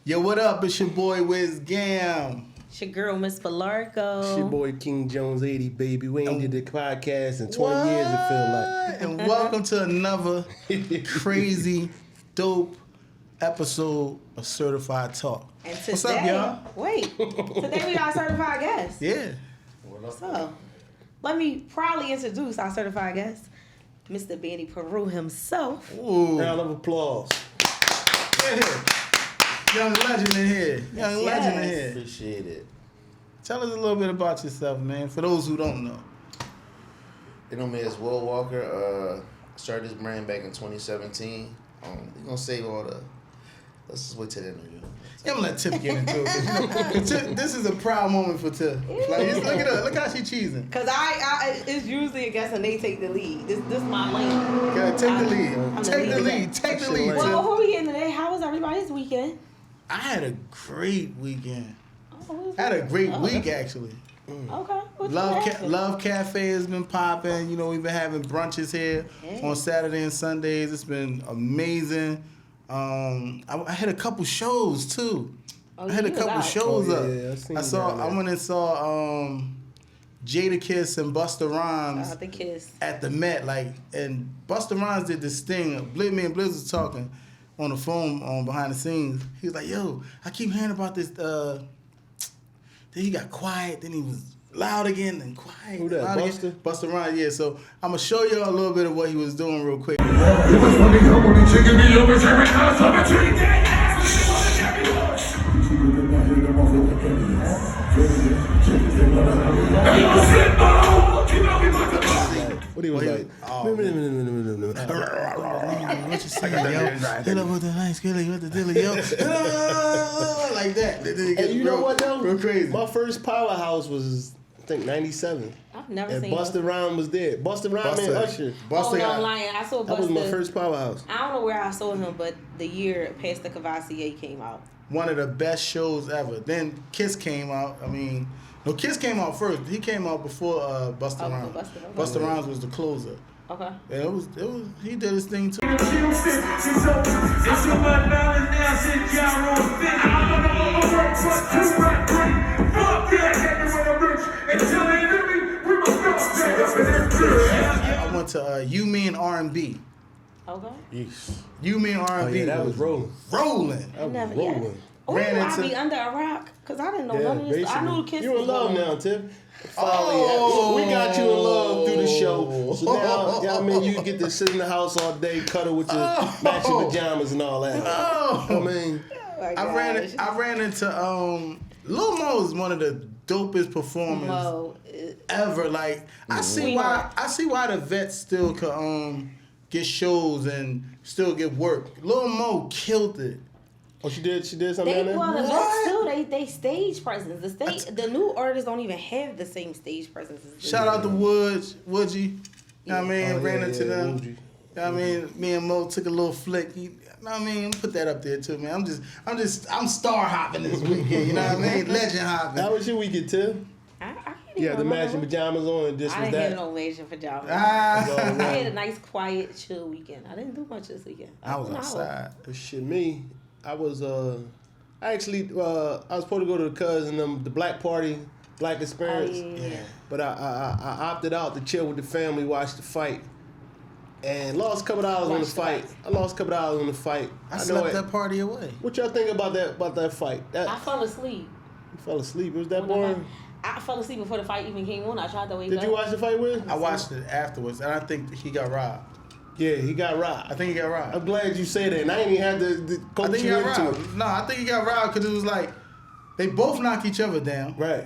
Yo, what up? It's your boy Wiz Gam. It's your girl, Miss Falarco. It's your boy King Jones 80, baby. We ain't did the podcast in 20 years, it feel like. And welcome to another crazy, dope episode of Certified Talk. And today, what's up, y'all? Wait, today we got a certified guest. Yeah. So, let me proudly introduce our certified guest, Mr. Benny Peru himself. Ooh. Round of applause. Yeah. Young legend in here. Young legend in here. Appreciate it. Tell us a little bit about yourself, man, for those who don't know. You know me as Will Walker. Started this brand back in 2017. We're gonna save all the. Let's just wait till the interview. Yeah, I'm gonna let Tiff get into it. 'Cause Tiff, this is a proud moment for Tiff. Like, just look at her. Look how she cheesing. Cause I it's usually a guest and they take the lead. This my lane. Okay, take the lead. I'm Take the lead. lead. Take the lead, Well, Tiff. before we get into that, how was everybody's weekend? I had a great weekend. Oh, I had a great week, actually. Okay. What you Love having? Love Cafe has been popping. You know, we've been having brunches here on Saturday and Sundays. It's been amazing. I had a couple shows too. Oh, I had a you was couple out. shows Oh, up. yeah, I seen I went and saw Jadakiss and Busta Rhymes The kiss. at the Met. And Busta Rhymes did this thing. Me and Blizz was talking on the phone behind the scenes. He was like, "Yo, I keep hearing about this." Then he got quiet. Then he was loud again and quiet. Who that, loud Busta? again. Busta Rhymes, yeah. So I'm gonna show y'all a little bit of what he was doing real quick. What he was like? What you saying, yo? Hit up with the nice skilly with the dilly, yo. Like that. Hey, you know what though? Real crazy. My first powerhouse was, I think, 97. I've never And seen Busta Rhymes was there. Busta Rhymes and Usher. Oh, no, I'm lying. I saw Busta. That was my first powerhouse. I don't know where I saw him, but the year Pastor Cavassier came out. One of the best shows ever. Then Kiss came out. No, Kiss came out first. He came out before Busta Rhymes. Busta Rhymes was the closer. Okay. Yeah, it was. He did his thing too. I went to You Mean R&B. Okay. Yeesh. You Mean R&B. Oh, yeah, that was rolling. Rolling. That was Never rolling. yet. Oh, Ran I into- be under a rock because I didn't know none of this. I knew the Kiss You was in love going. now, Tiff. Oh. We got you in love through the show. So now, you get to sit in the house all day, cuddle with your matching pajamas and all that. Oh. I mean, Oh my I ran into Lil Mo is one of the dopest performers Mo, ever. Like I see why the vets still could get shows and still get work. Lil Mo killed it. oh, she did something they down there? well, the What? vets still they stage presence. The new artists don't even have the same stage presence as the Shout out to Woodgie. You know what I mean? Oh, Ran yeah, into yeah, them. Woodgie. You know what I mean? Me and Mo took a little flick. You know what I mean? Put that up there too, man. I'm star hopping this weekend. You know what I mean? Legend hopping. How was your weekend, Tiff? I can't You had the even matching remember. pajamas on and this I was didn't have that. no matching pajamas. Ah. I had a nice, quiet, chill weekend. I didn't do much this weekend. I was outside. Shit, me, I was, I was supposed to go to the cousin, the black party, black experience. Yeah. But I opted out to chill with the family, watch the fight. And lost a couple hours on the fight. I lost a couple hours on the fight. I slept that party away. What y'all think about that fight? I fell asleep. You fell asleep. It was that boring? I fell asleep before the fight even came on. I tried to wake up. Did you watch the fight with? I watched it afterwards, and I think he got robbed. Yeah, he got robbed. I think he got robbed. I'm glad you say that. And I ain't even had to I coach think he you got into it. robbed. No, I think he got robbed because it was like they both knock each other down. Right.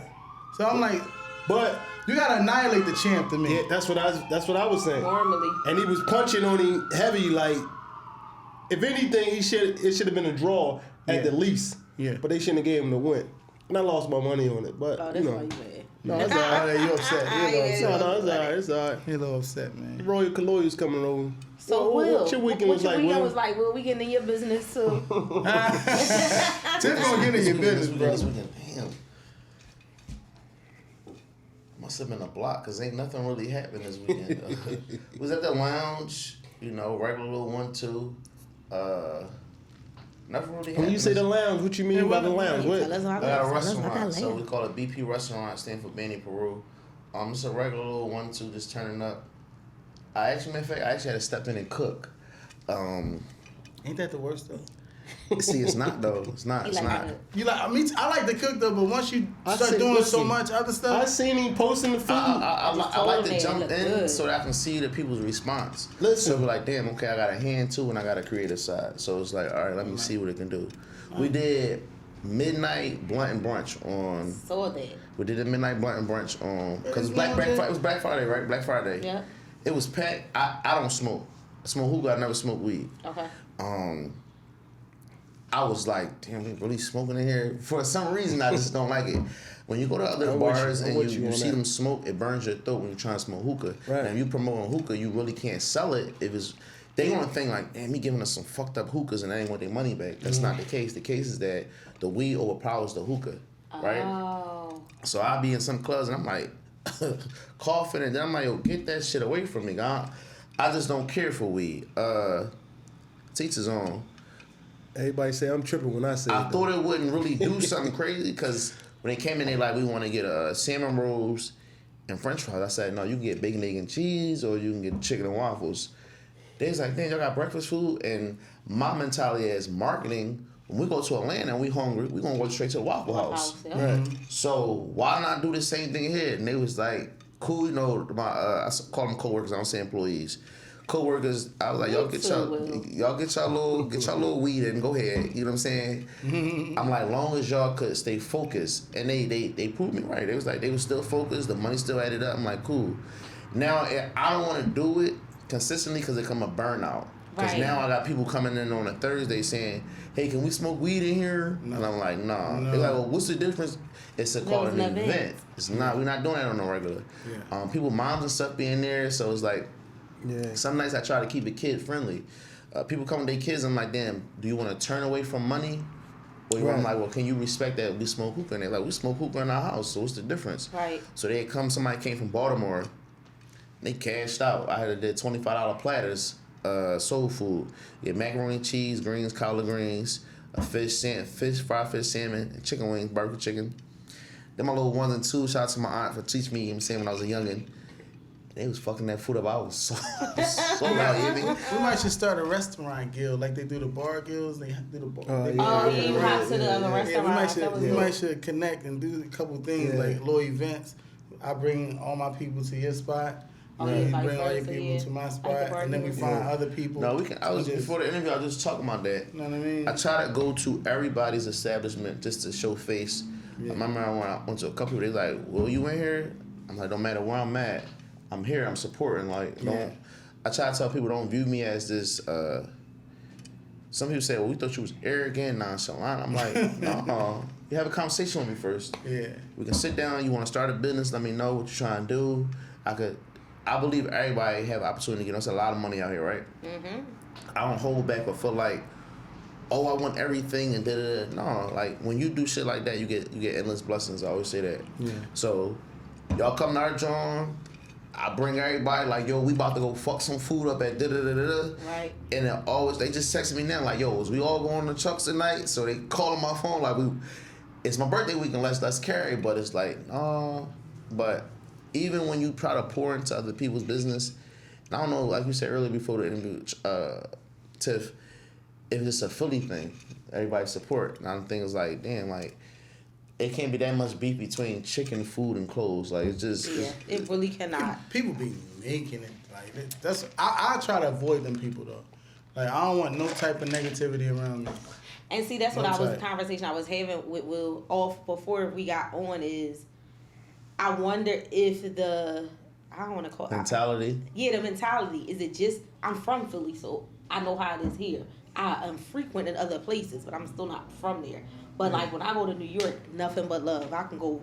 So I'm like, But you gotta annihilate the champ to me. yeah, that's what I was saying. Normally. And he was punching on him heavy, like if anything, it should have been a draw at the least. Yeah. But they shouldn't have gave him the win. And I lost my money on it. But Oh, that's why you mad. no, it's all right. You upset? You Yeah. upset? No, it's all right. It's all right. He a little upset, man. Royal Kaloya's coming over. So, Will, what your weekend was like, Will? was like, Will, we getting in your business too? Tiff gonna get in your business, bro. This weekend, damn. Must have been a block because ain't nothing really happened this weekend. Was at the lounge, regular little 1-2. Never really When had. you say the lounge, what you mean by the lounge? Tell What? us I about got a tell us about that restaurant, so we land. call it BP Restaurant, stand for Benny Peru. It's a regular little 1-2 just turning up. Matter of fact, I actually had to step in and cook. Ain't that the worst though? See, it's not though. It's not. He It's like not. that. You like? I mean, I like to cook though, but once you I start said, doing so listen, much other I stuff, seen him posting the food. I just like told to him jump it in look good. so that I can see the people's response. Listen. So be like, damn, okay, I got a hand too, and I got a creative side. So it's like, all right, let me see what it can do. We did midnight blunt and brunch on. Saw that. We did a midnight blunt and brunch on because It's it was Black Friday, right? Black Friday. Yeah. It was packed. I don't smoke. I smoke hookah. I never smoke weed. Okay. I was like, damn, we really smoking in here. For some reason, I just don't like it. When you go to other I'm with bars you. I'm and with you you on see that. them smoke, it burns your throat when you're trying to smoke hookah. Right. And if you promoting hookah, you really can't sell it if it's. They gonna think like, damn, he giving us some fucked up hookahs and they ain't want their money back. That's not the case. The case is that the weed overpowers the hookah, right? Oh. So I'll be in some clubs and I'm like coughing and then I'm like, yo, get that shit away from me, God. I just don't care for weed. Teach his own. Everybody say I'm tripping when I say I it. thought it wouldn't really do something crazy because when they came in, they like, we want to get salmon rolls and French fries. I said, no, you can get bacon, egg, and cheese, or you can get chicken and waffles. They was like, damn, y'all got breakfast food? And my mentality is marketing. When we go to Atlanta and we hungry, we gonna go straight to the Waffle House. Yeah. Right. So why not do the same thing here? And they was like, cool, you know, I call them coworkers. I don't say employees. Co-workers, I was like, y'all get your little weed and go ahead. You know what I'm saying? I'm like, long as y'all could stay focused, and they proved me right. They was like, they was still focused. The money still added up. I'm like, cool. Now I don't want to do it consistently because it come a burnout. Because Right. now I got people coming in on a Thursday saying, hey, can we smoke weed in here? No. And I'm like, nah. No. They're like, well, what's the difference? It's called was an an event. event. It's not. We're not doing that on the regular. Yeah. People, moms and stuff be in there, so it's like. Yeah. Some nights I try to keep it kid friendly. People come with their kids. I'm like, damn, do you want to turn away from money? Or I'm Right. like, well, can you respect that we smoke hookah? And they're like, we smoke hookah in our house, so what's the difference? Right. So somebody came from Baltimore. They cashed out. I had to do $25 platters, soul food. You get macaroni, cheese, greens, collard greens, a fried fish, salmon, and chicken wings, barbecue chicken. Then my little 1s and 2s. Shout out to my aunt for teaching me, you know what I'm saying, when I was a youngin'. They was fucking that food up. I was so mad. we might should start a restaurant guild like they do the bar guilds. They do the bar. Oh, they- yeah. Oh, yeah, you have to the other Yeah, we restaurant. might That was should, we good. might should connect and do a couple things Yeah. like little events. I bring all my people to your spot. Oh, You yeah, vice bring all your versa, people yeah. to my Like the spot, and then we burgers. find Yeah. other people. No, we can. Before the interview, I was just talking about that. You know what I mean? I try to go to everybody's establishment just to show face. Yeah. I remember I went to a couple. They like, "Well, you in here?" I'm like, "Don't matter where I'm at, I'm here. I'm supporting." Like, Yeah. don't. I try to tell people, don't view me as this. Some people say, "Well, we thought you was arrogant, nonchalant." I'm like, no. You have a conversation with me first. Yeah. We can sit down. You want to start a business? Let me know what you're trying to do. I believe everybody have an opportunity to get us a lot of money out here, right? Mm-hmm. I don't hold back or feel like, oh, I want everything and da da da. No, like when you do shit like that, you get endless blessings. I always say that. Yeah. So, y'all come to our joint. I bring everybody like, yo, we about to go fuck some food up at da da da da da. Right. And they just text me now like, yo, is we all going to Chuck's tonight? So they call on my phone like, it's my birthday weekend, let's carry. But it's like, no. But even when you try to pour into other people's business, and I don't know, like you said earlier before the interview, Tiff, if it's a Philly thing, everybody support. And I'm thinking like, damn, like, it can't be that much beef between chicken, food, and clothes. Like, it's just... Yeah, it really cannot. People be making it like that's. I try to avoid them people though. Like I don't want no type of negativity around me. And see, that's what No the type. conversation I was having with Will off before we got on is, I wonder if I don't want to call it. mentality. Yeah, the mentality. Is it just, I'm from Philly, so I know how it is here. I am frequent in other places, but I'm still not from there. But like when I go to New York, nothing but love. I can go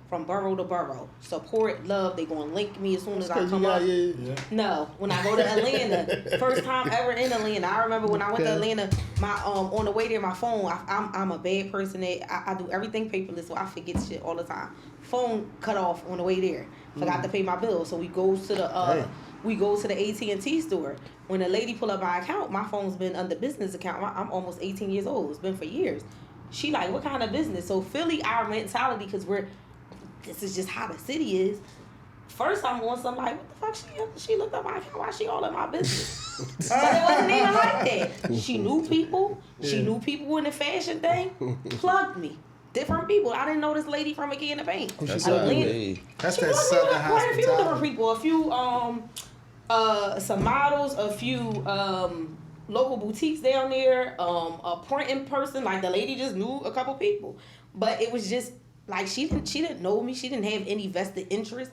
from borough to borough. Support, love. They gonna link me as soon as I come up. Yeah. No, when I go to Atlanta, first time ever in Atlanta. I remember when I went to Atlanta. My on the way there, my phone. I'm a bad person. I do everything paperless, so I forget shit all the time. Phone cut off on the way there. Forgot to pay my bill, so we go to the We go to the AT&T store. When a lady pull up my account, my phone's been under business account. I'm almost 18 years old. It's been for years. She like, what kind of business? So Philly, our mentality, because this is just how the city is. First, I'm on some like, what the fuck? She looked up my account. Why she all in my business? But it wasn't even like that. She knew people. She knew people in the fashion thing. Plugged me. Different people. I didn't know this lady from a can of paint. That's that Southern quite a few different hospitality. people. A few some models. A few local boutiques down there. A printing person. Like the lady just knew a couple people. But it was just like she didn't know me. She didn't have any vested interest.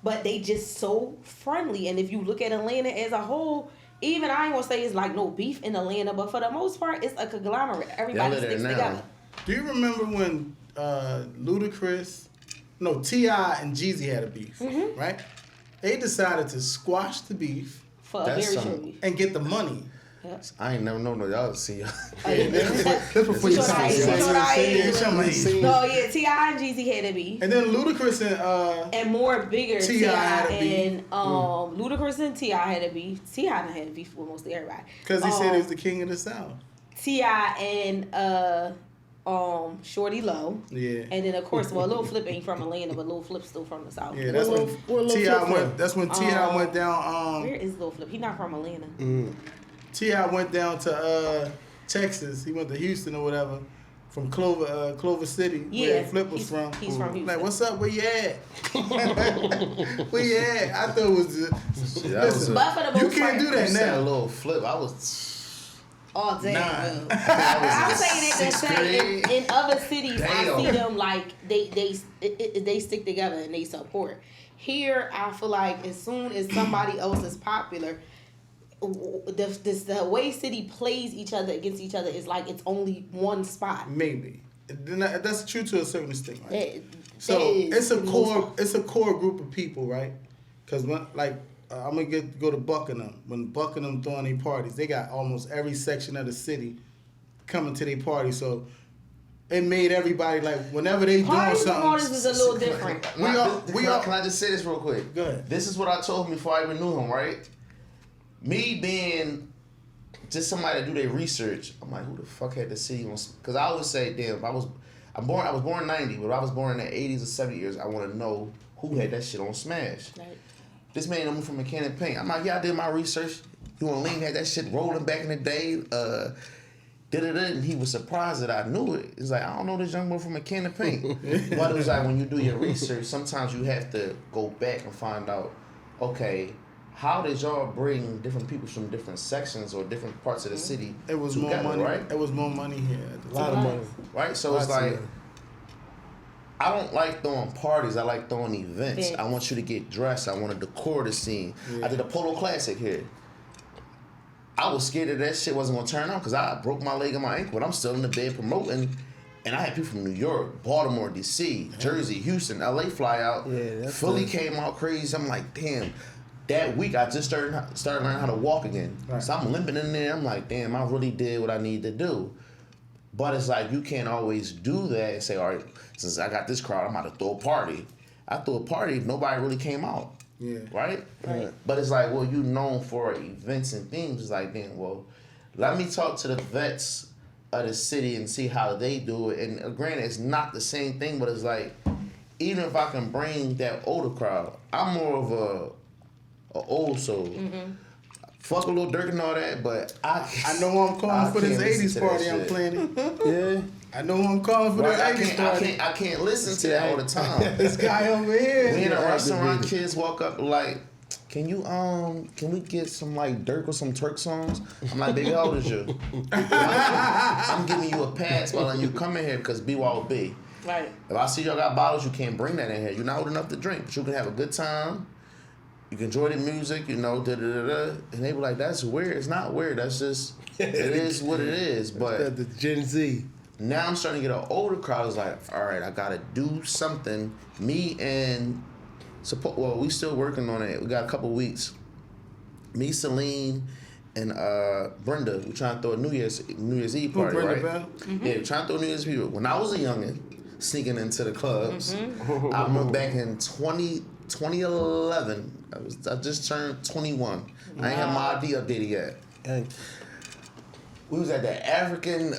But they just so friendly. And if you look at Atlanta as a whole, even I ain't gonna say it's like no beef in Atlanta, but for the most part, it's a conglomerate. Everybody sticks together. Do you remember when Ludacris, T.I. and Jeezy had a beef, right? They decided to squash the beef For a very short beef. and get the money. Yep. I ain't never known no y'all see y'all. That's before you No, yeah, T.I. and Jeezy had a beef. And then Ludacris And more bigger, T.I. had a beef. and Ludacris and T.I. had a beef. T.I. done had a beef with most of everybody. because he said he was the king of the South. T.I. and Shorty Low. Yeah. And then of course, Lil Flip ain't from Atlanta, but Lil Flip's still from the South. Yeah, that's when T.I. went. That's when T.I. went down. Where is Lil Flip? He not from Atlanta. T.I. went down to Texas. He went to Houston or whatever, from Clover City, where Flip was from. He's from Houston. Like, what's up? Where you at? Where you at? I thought it was. Listen, But for the most you can't do that Said a now. little flip. I was. All day. Nah. I'm saying it to Sixth say grade. in other cities, I Damn. see them like they stick together and they support. Here, I feel like as soon as somebody else is popular, the way city plays each other against each other is like it's only one spot. Maybe that's true to a certain extent, right? That is it's a the core. most- It's a core group of people, right? Because I'm gonna go to Buckingham. When Buckingham throwing their parties, they got almost every section of the city coming to their party. So it made everybody like whenever they doing Parties with something. artists is a little different. We all- Can I just say this real quick? Go ahead. This is what I told him before I even knew him, right? Me being just somebody to do their research, I'm like, who the fuck had the city on? Because I always say, damn, I was born in 90, but I was born in the 80s or 70s. I want to know who had that shit on Smash. Right. This man moved from Mechanic Paint. I'm like, yeah, I did my research. You and Lean had that shit rolling back in the day. And he was surprised that I knew it. He's like, I don't know this young boy from Mechanic Paint. But it was like, when you do your research, sometimes you have to go back and find out, okay, how did y'all bring different people from different sections or different parts of the city It was together, more money, right? It was more money here. At the A lot of time. money. Right? So Lots it's of like, money. I don't like throwing parties. I like throwing events. Events. I want you to get dressed. I want to decor the scene. Yeah. I did a Polo Classic here. I was scared that shit wasn't going to turn out because I broke my leg and my ankle, but I'm still in the bed promoting. And I had people from New York, Baltimore, D.C., Jersey, Houston, L.A. fly out. Yeah, that's Philly nice. came out crazy. I'm like, damn. That week, I just started learning how to walk again. Right. So I'm limping in there. I'm like, damn, I really did what I need to do. But it's like, you can't always do that and say, all right, since I got this crowd, I'm about to throw a party. I threw a party, nobody really came out. Yeah. Right? Right. But it's like, well, you known for events and things. It's like, then, well, let me talk to the vets of the city and see how they do it. And granted, it's not the same thing, but it's like, even if I can bring that older crowd, I'm more of a old soul. Mm-hmm. Fuck a little Dirk and all that, but I know who I'm calling for this can't listen 80s to that party I'm shit. planning. Yeah. I know who I'm calling for Right, this 80s party. I can't listen to that all the time. This guy over We here. in a Yeah, restaurant, aggravated. kids walk up like, can we get some like Dirk or some Turk songs? I'm like, baby, how old is you? I'm giving you a pass by letting you come in here because BYOB. Right. If I see y'all got bottles, you can't bring that in here. You're not old enough to drink, but you can have a good time. You can enjoy the music, da-da-da-da. And they were like, that's weird. It's not weird. That's just, it is what it is. But The Gen Z. now I'm starting to get an older crowd. It's like, all right, I got to do something. Me and, well, we still working on it. We got a couple weeks. Me, Celine, and Brenda, we trying to throw a New Year's Eve Who, party, Brenda right? Bell? Mm-hmm. Yeah, trying to throw New Year's Eve. When I was a youngin', sneaking into the clubs, Mm-hmm. I remember back in 2011. I just turned 21. I ain't have my ID updated yet. And We was at the African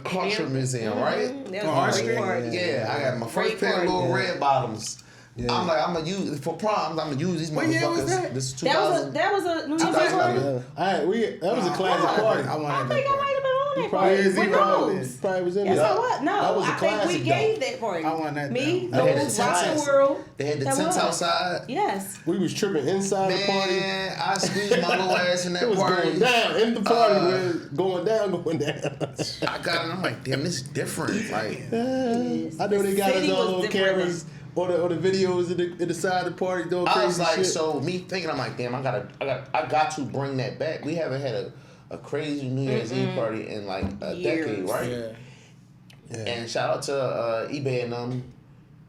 Culture Museum, right? That Oh, was a Street? great party. Yeah, I got my first Great pair of little party. red bottoms. Yeah. I'm like, I'm gonna use for proms. I'm gonna use these What year was motherfuckers. that? This is That 2000. was a New Year's Eve 2011. party. that was a classic party. I I wanted think I that might have been on that Probably party. is With he wrong Nose. Probably was in Yes, there. I was. No, That was a I think we classic, gave though. that party. I want that Me, down. They had Nose, the Rock tents. the World. They had the That tents was. outside. Yes. We was tripping inside the party. Man, I squeezed my little ass in that It was party. going down in the party. Where going down. I got it. I'm like, damn, this is different. Like, Yes. I know they got The us city all was on different. cameras or the videos in the side of the party doing crazy I was like, shit. so me thinking, I'm like, damn, I got to bring that back. We haven't had a crazy New Year's Eve party in like a Years. decade, right? Yeah. Yeah. And shout out to eBay and them.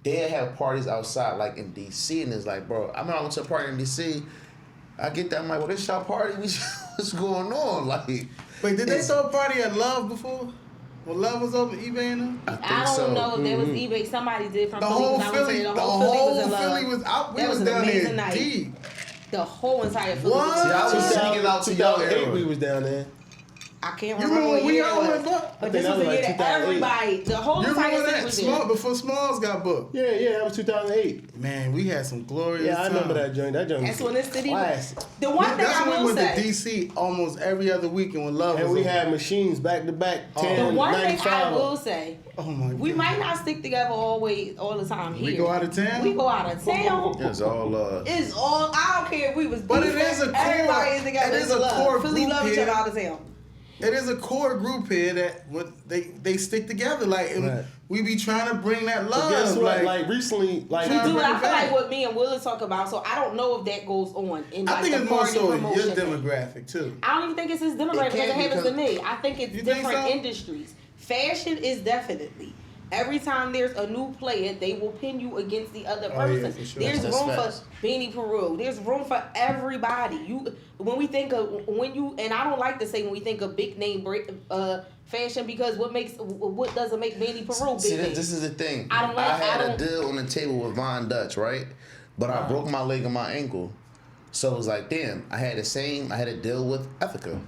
They have parties outside, like in DC, and it's like, bro, I remember I went to a party in DC. I get that, I'm like, well, this y'all party? What's going on? Like, Wait, did they throw a party at Love before? When Love was open, eBay and them? I don't know if there was eBay. Somebody did from The Philly. whole when I went Philly, there. the whole was in love. Philly was out. We That was was an down amazing there night. deep. The whole entire Philly What? was in See, I love. was sneaking out to y'all 2008 era. we was down there. I can't You remember remember what we year all it went was. up? But I this think was the that was year like that 2008. everybody, the whole You entire remember city that? was Small, there. before Smalls got booked. Yeah, that was 2008. Man, we had some glorious Yeah, I remember time. that joint. That joint That's was when this city. classic. The one thing That's I when will we went to say. DC almost every other weekend when Love And was we open. had machines back to back. Oh. 10, The one thing 95. I will say. Oh my We God. might not stick together all the time here. We go out of town? We go out of town. It's all It's all. I don't care if we was. But it beefing, is a core- Everybody is together. it is It's a love. core Philly group love each here. other out of town. It is a core group here that what they stick together like, and Right. we be trying to bring that But love. guess what? Like recently, like We Trying to do it. bring I it feel back. like what me and Willis talk about. So I don't know if that goes on in like I think the it's more party so your promotion thing. demographic too. I don't even think it's his demographic It because it can happens to because- me. I think it's You think different so? industries. Fashion is definitely. Every time there's a new player, they will pin you against the other Oh, yeah, person. for sure. There's That's room facts. for Beanie Peru. There's room for everybody. When we think of and I don't like to say when we think of big name fashion because what doesn't make Beanie Peru big See, name? this is the thing. I don't like- I had I a don't- deal on the table with Von Dutch, right? But I broke my leg and my ankle. So it was like, damn, I had a deal with Ethica.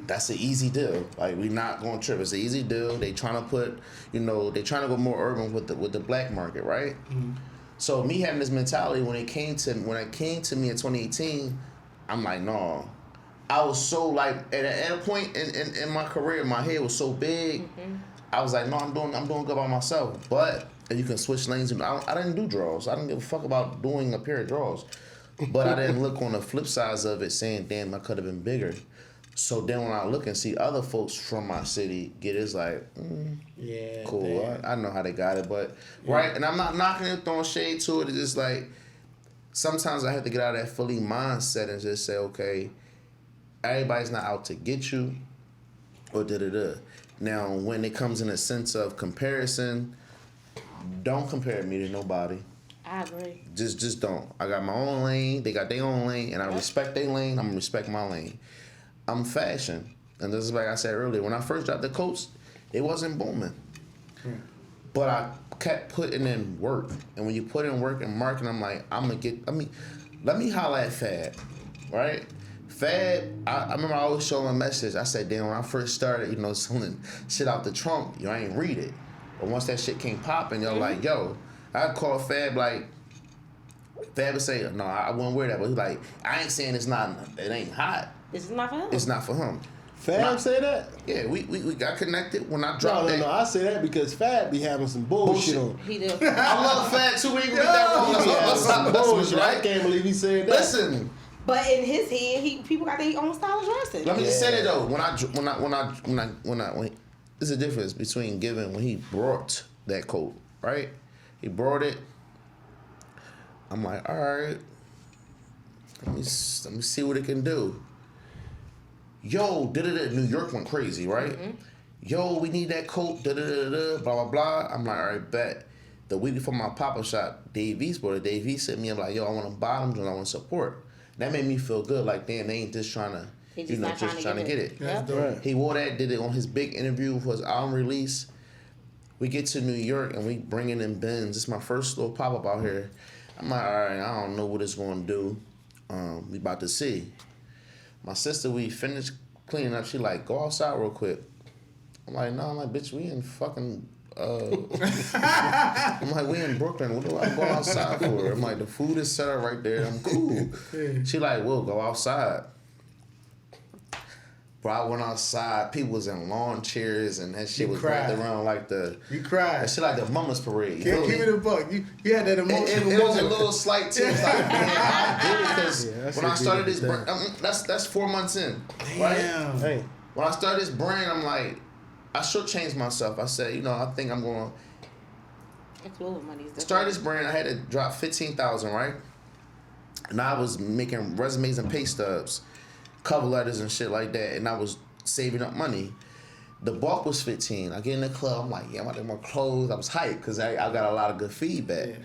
That's an easy deal. Like, we not going to trip. It's an easy deal. They trying to put, they trying to go more urban with the black market, right? So me having this mentality when it came to me in 2018, I'm like, no. I was so like at a point in my career, my head was so big. I was like, no, I'm doing good by myself. But if you can switch lanes, I didn't do draws. I didn't give a fuck about doing a pair of draws. But I didn't look on the flip sides of it, saying, damn, I could have been bigger. So then when I look and see other folks from my city get it, it's like, Yeah. cool. damn. I know how they got it, but right. And I'm not knocking it, throwing shade to it. It's just like sometimes I have to get out of that Philly mindset and just say, okay, everybody's not out to get you, or da-da-da. Now, when it comes in a sense of comparison, don't compare me to nobody. I agree. Just don't. I got my own lane. They got their own lane, and I respect their lane. I'm gonna respect my lane. I'm fashion, and this is like I said earlier. When I first dropped the coats, it wasn't booming, but I kept putting in work. And when you put in work and marketing, I'm like, let me holler at Fab, right? Fab, I remember I always showed him a message. I said, damn, when I first started, selling shit out the trunk, I ain't read it. But once that shit came popping, you're like, yo, I'd call Fab like, Fab would say, no, I wouldn't wear that. But he's like, I ain't saying it ain't hot. This is not for him. It's not for him. Fab say that? Yeah, we got connected when I dropped that. No. I say that because Fab be having some bullshit on. He did. I love Fab too. We ain't gonna get that wrong. He be having some bullshit. I Right? can't believe he said that. Listen, But in his head, people got their own style of dressing. let me just say it though. When there's a difference between when he brought that coat, right? He brought it. I'm like, all right. Let me see what it can do. Yo, New York went crazy, right? Yo, we need that coat, blah, blah, blah. I'm like, all right, bet. The week before my pop-up shop, Dave East bought it. Dave East sent me, I'm like, yo, I want to bottoms and I want to support. That made me feel good, like, damn, they ain't just trying to, trying to get it. Yep. Right. He wore that, did it on his big interview for his album release. We get to New York and we bringing in Benz. It's my first little pop-up out here. I'm like, all right, I don't know what it's gonna do. We about to see. My sister, we finished cleaning up. She like, go outside real quick. I'm like, no, I'm like, bitch, we in fucking. I'm like, we in Brooklyn. What do I go outside for? I'm like, the food is set up right there. I'm cool. She like, we'll go outside. Bro, I went outside. People was in lawn chairs and that shit was wrapped around like the. You cried. That shit like the Mama's Parade. Yeah, give me the buck. You had that emotional. It was a little slight tears. Like, man, I did it because when I started this brand, that's 4 months in. Right? Damn. Hey. When I started this brand, I'm like, I shortchanged myself. I said, you know, I think I'm going to start this brand. I had to drop $15,000, right? And I was making resumes and pay stubs, cover letters and shit like that, and I was saving up money. The bulk was $15,000. I get in the club. I'm like, yeah, I want more clothes. I was hyped because I got a lot of good feedback. Yeah.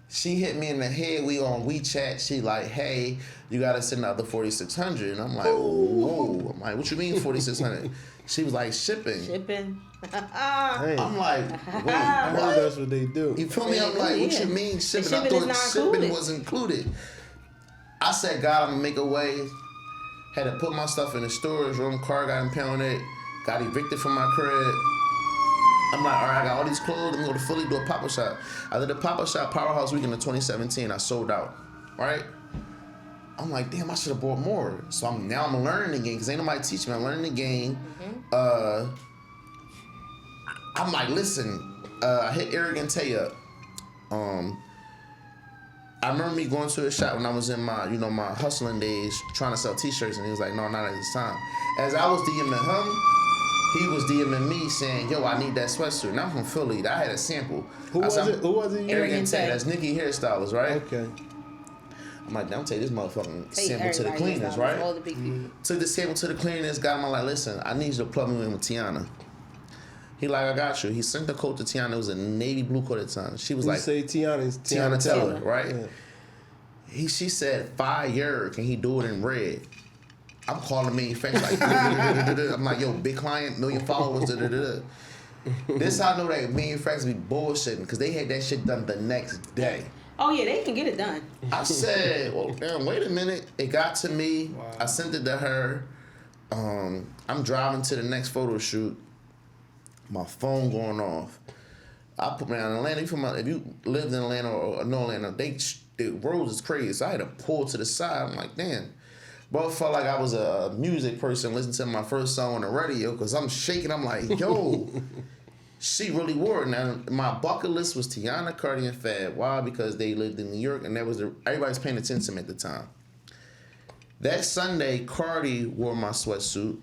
She hit me in the head. We on WeChat. She like, hey, you got to send another $4,600. And I'm like, whoa. I'm like, what you mean $4,600? She was like, shipping. I'm like, wait, what? That's what they do. You feel me? I'm like, what you mean shipping? I thought shipping was included. I said, God, I'm going to make a way. Had to put my stuff in the storage room. Car got impounded. Got evicted from my crib. I'm like, all right, I got all these clothes. I'm going to Philly do a pop-up shop. I did a pop-up shop Powerhouse Weekend in 2017. I sold out, right? I'm like, damn, I should have bought more. So now I'm learning the game because ain't nobody teaching me. I'm learning the game. I'm like, listen, I hit Eric and Tay up. I remember me going to a shop when I was in my, my hustling days, trying to sell T-shirts, and he was like, no, not at this time. As I was DMing him, he was DMing me saying, yo, I need that sweatsuit. And I'm from Philly. I had a sample. Who was it? Eric and Tay. That's Nikki Hairstylist, right? Okay. I'm like, don't take this motherfucking sample to the cleaners, right? All the big people. Took the sample to the cleaners, got him. I'm like, listen, I need you to plug me in with Tiana. He like, I got you. He sent the coat to Tiana. It was a navy blue coat at the time. She was like, say Tiana Teller, right? Yeah. She said, fire, can he do it in red? I'm calling manufacturer like, I'm like, yo, big client, million followers, This how I know that manufacturers be bullshitting because they had that shit done the next day. Oh yeah, they can get it done. I said, well, damn, wait a minute. It got to me. Wow. I sent it to her. I'm driving to the next photo shoot. My phone going off. I put me in Atlanta. If you lived in Atlanta or know Atlanta, the roads is crazy. So I had to pull to the side. I'm like, damn. Bro, it felt like I was a music person listening to my first song on the radio because I'm shaking. I'm like, yo, she really wore it. Now, my bucket list was Tiana, Cardi, and Fab. Why? Because they lived in New York and everybody's paying attention to me at the time. That Sunday, Cardi wore my sweatsuit,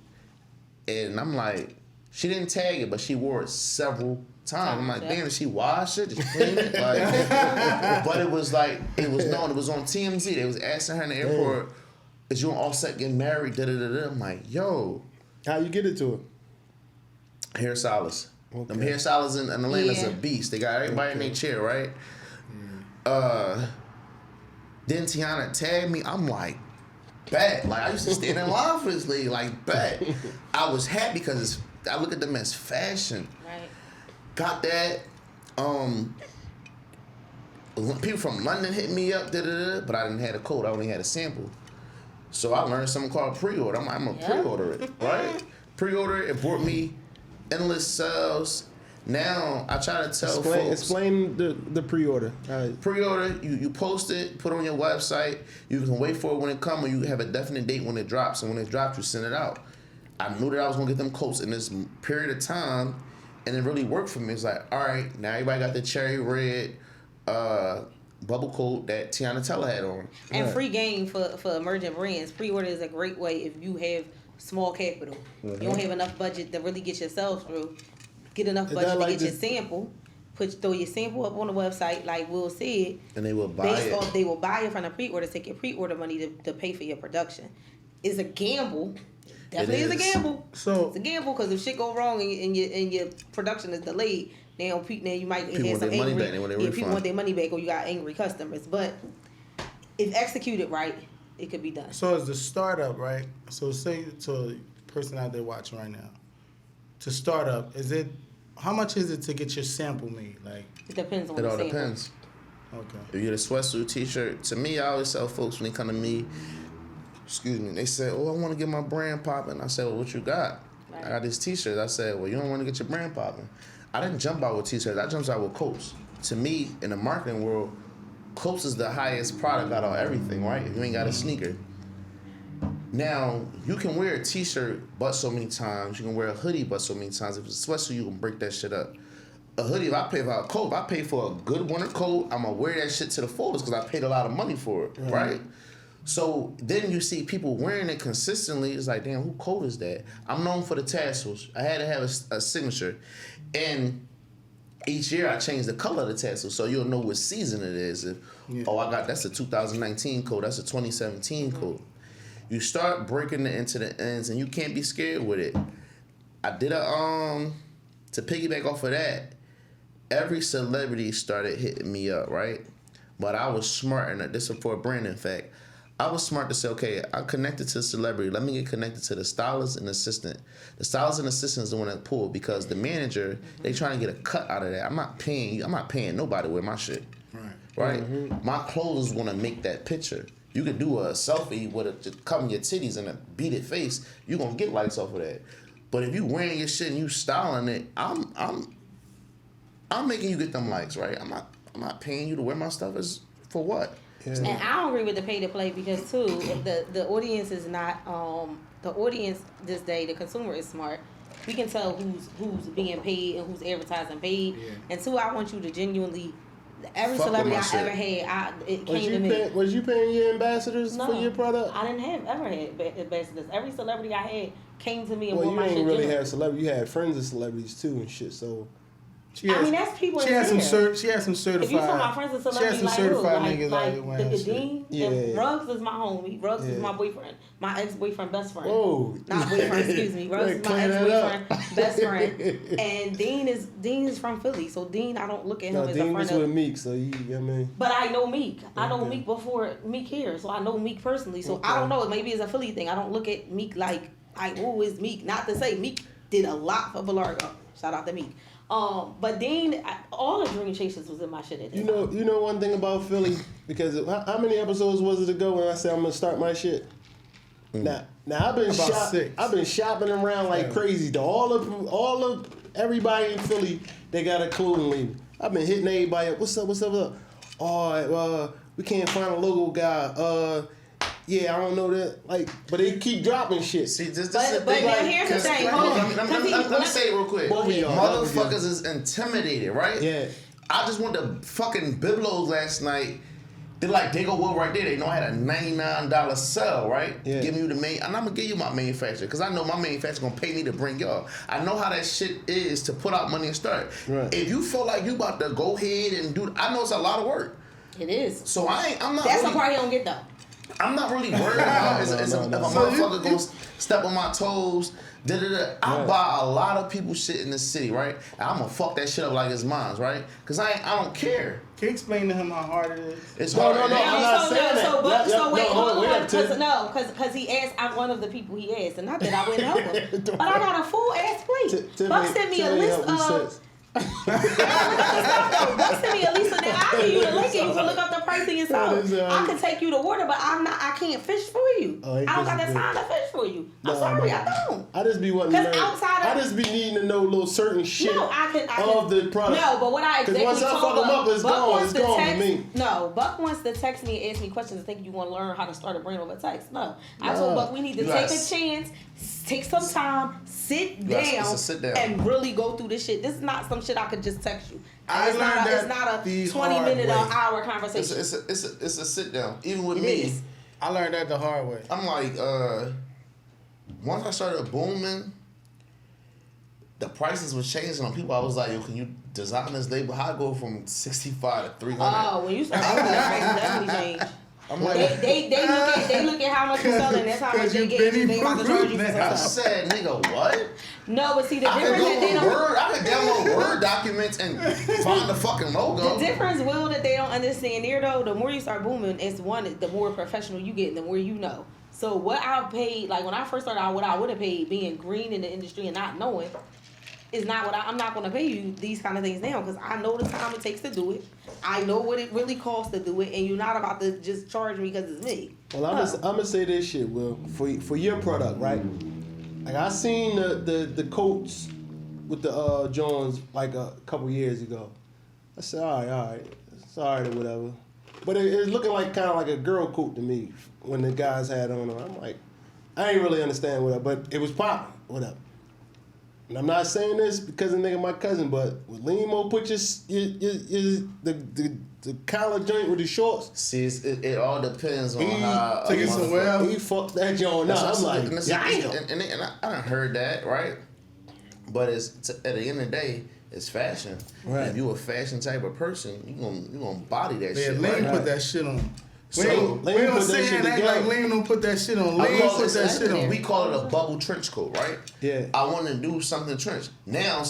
and I'm like, she didn't tag it, but she wore it several times. I'm like, damn, did she wash it? Did she clean it? Like, but it was like, it was known. It was on TMZ. They was asking her in the airport, is you and Offset getting married? I'm like, yo. How you get it to her? Hairstylists. Okay. Them hairstylists in Atlanta's a beast. They got everybody in their chair, right? Then Tiana tagged me. I'm like, bet. Like, I used to stand in line for this lady. Like, bet. I was happy because I look at them as fashion. Right. Got that. People from London hit me up, but I didn't have a code. I only had a sample. So I learned something called pre-order. I'm going to pre-order it, right? Pre-order it. It brought me endless sales. Now I try to tell folks. Explain the pre-order. Pre-order, you post it, put it on your website. You can wait for it when it comes, or you have a definite date when it drops. And when it drops, you send it out. I knew that I was going to get them coats in this period of time, and it really worked for me. It's like, all right, now everybody got the cherry red bubble coat that Tiana Teller had on. And free game for emerging brands. Pre-order is a great way if you have small capital. You don't have enough budget to really get yourself through. Get enough budget to get your sample. Throw your sample up on the website, like Will said. And they will buy it. They will buy it from the pre-order, take your pre-order money to pay for your production. It's a gamble. Definitely is a gamble. So it's a gamble because if shit go wrong and your production is delayed, now you might have some angry. People want their money back, or you got angry customers. But if executed right, it could be done. So as the startup, right? So say to a person out there watching right now, to start up, how much is it to get your sample made? Like it depends on it the all sample. depends. Okay. If you get a sweatsuit, t-shirt, to me, I always tell folks when they come to me, they say, oh, I want to get my brand popping. I said, well, what you got? Right. I got this t-shirt. I said, well, you don't want to get your brand popping. I didn't jump out with t-shirts. I jumped out with coats. To me, in the marketing world, coats is the highest product out of everything, right? If you ain't got a sneaker. Now, you can wear a t-shirt but so many times. You can wear a hoodie but so many times. If it's a sweatsuit, you can break that shit up. A hoodie, if I pay for a coat, if I pay for a good winter coat, I'm going to wear that shit to the fullest because I paid a lot of money for it, right? So then you see people wearing it consistently. It's like, damn, who coat is that? I'm known for the tassels. I had to have a signature. And each year I change the color of the tassel so you'll know what season it is. That's a 2019 coat. That's a 2017 coat. You start breaking it into the ends and you can't be scared with it. I did to piggyback off of that, every celebrity started hitting me up, right? But I was smart, and this is for a brand, in fact. I was smart to say, okay, I'm connected to the celebrity. Let me get connected to the stylist and assistant. The stylist and assistant is the one that pulled because the manager, they trying to get a cut out of that. I'm not paying nobody to wear my shit. Right? Mm-hmm. My clothes is going to make that picture. You could do a selfie with just covering your titties and a beaded face. You're going to get likes off of that. But if you wearing your shit and you styling it, I'm making you get them likes, right? I'm not paying you to wear my stuff. Is for what? Yeah. And I don't agree with the pay to play because too, the audience is not the audience this day. The consumer is smart. We can tell who's being paid and who's advertising paid. Yeah. And two, I want you to genuinely. Every celebrity I ever had, it came to me. Was you paying your ambassadors for your product? I didn't ever had ambassadors. Every celebrity I had came to me and wore my shit. You ain't really have celebrities. You had friends of celebrities too and shit. So. That's people. She had some certified. If you talk about friends of celebrities, like niggas like the Dean. Yeah. Ruggs is my homie. Ruggs is my boyfriend. My ex-boyfriend, best friend. Whoa. Not boyfriend, excuse me. Ruggs is my ex-boyfriend, best friend. And Dean is from Philly, so Dean, I don't look at him as a friend. Dean was with Meek, so you know what I mean. But I know Meek. I know Meek before Meek here, so I know Meek personally. So I don't know. Maybe it's a Philly thing. I don't look at Meek like who is Meek? Not to say Meek did a lot for Belargo. Shout out to Meek. But Dean, all the Dream Chasers was in my shit at that time. You know one thing about Philly, because how many episodes was it ago when I said I'm gonna start my shit? Now I've been shopping around like crazy to all of everybody in Philly. They got a clothing label. I've been hitting everybody up. What's up? Oh, we can't find a logo guy. Yeah, I don't know that. But they keep dropping shit. See, this but now here's the thing. Let me say it real quick. Motherfuckers is intimidated, right? Yeah. I just went to fucking Biblos last night. They're like, they go well right there. They know I had a $99 sell, right? Yeah. Give me the main, and I'm gonna give you my manufacturer because I know my manufacturer gonna pay me to bring y'all. I know how that shit is to put out money and start. Right. If you feel like you about to go ahead and do, I know it's a lot of work. It is. So I'm not. That's the part you don't get though. I'm not really worried about if a motherfucker goes step on my toes. I buy a lot of people's shit in the city, right? And I'm gonna fuck that shit up like it's mine, right? Cause I don't care. Can you explain to him how hard it is? It's hard. No, I'm not saying that. Because he asked, I'm one of the people he asked, and not that I wouldn't help him, but I got a full ass plate. Buck sent me a list of. Buck sent me a list of that. I'll give you the link and you can look up the pricing yourself. I can take you to water, but I can't fish for you. I don't got the time to fish for you. I'm sorry, I don't. I just be wanting to learn. I just be needing to know little certain shit of the product. No, but what I exactly once I fuck them up, it's gone for me. No, Buck wants to text me and ask me questions and think you want to learn how to start a brand over text. No. I told Buck we need to take a chance, take some time, sit down, and really go through this shit. This is not some shit I could just text you. It's not a 20-minute or hour conversation. It's a sit down. Even with me, I learned that the hard way. I'm like, once I started booming, the prices was changing on people. I was like, yo, can you design this label? How I go from 65 to 300? Oh, when you start the prices definitely change. I'm like, they look at how much you're selling. That's how much they get you. They about to charge you for I said, nigga, what? No, but see the difference that they don't. I could download Word documents and find the fucking logo. The difference, Will, that they don't understand here though. The more you start booming, it's the more professional you get, the more you know. So what I paid, like when I first started out, what I would have paid being green in the industry and not knowing, is not what I'm not going to pay you these kind of things now because I know the time it takes to do it. I know what it really costs to do it, and you're not about to just charge me because it's me. Well, I'm gonna say this shit, Will, for your product, right? Like I seen the coats with the Jones like a couple years ago. I said, all right, it's all right or whatever. But it's looking like kind of like a girl coat to me when the guys had on them. I'm like, I ain't really understand whatever, but it was popping, whatever. And I'm not saying this because of nigga my cousin, but when Limo put the collar joint with the shorts. See, it all depends on how. Take it somewhere. He fucked that joint up. I'm like, and I done heard that, right? But at the end of the day, it's fashion. Right. If you a fashion type of person, you gonna body that shit. Yeah, Lane right? put that shit on. So, we ain't gonna sit here and act like Lane don't put that shit on. Lane put that shit on. We call it a bubble trench coat, right? Yeah. I want to do something trench. Now,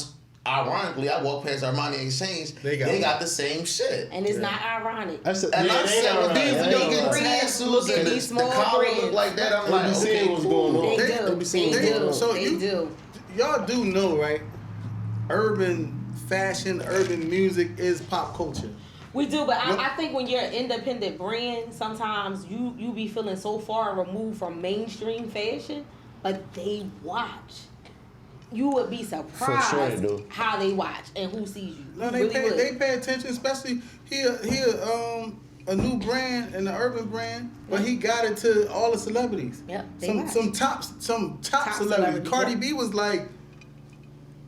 ironically, I walk past Armani Exchange. They got the same shit. And it's not ironic. And I'm saying with these, when they get tassels and the collar look like that, I'm like, okay, what's going on. They do. Y'all do know, right? Urban fashion, urban music is pop culture. We do, but I think when you're an independent brand, sometimes you be feeling so far removed from mainstream fashion, but they watch. You would be surprised how they watch and who sees you. No, they pay attention, especially he a new brand and an urban brand, but he got it to all the celebrities. Yep, some top celebrities. Cardi B was like,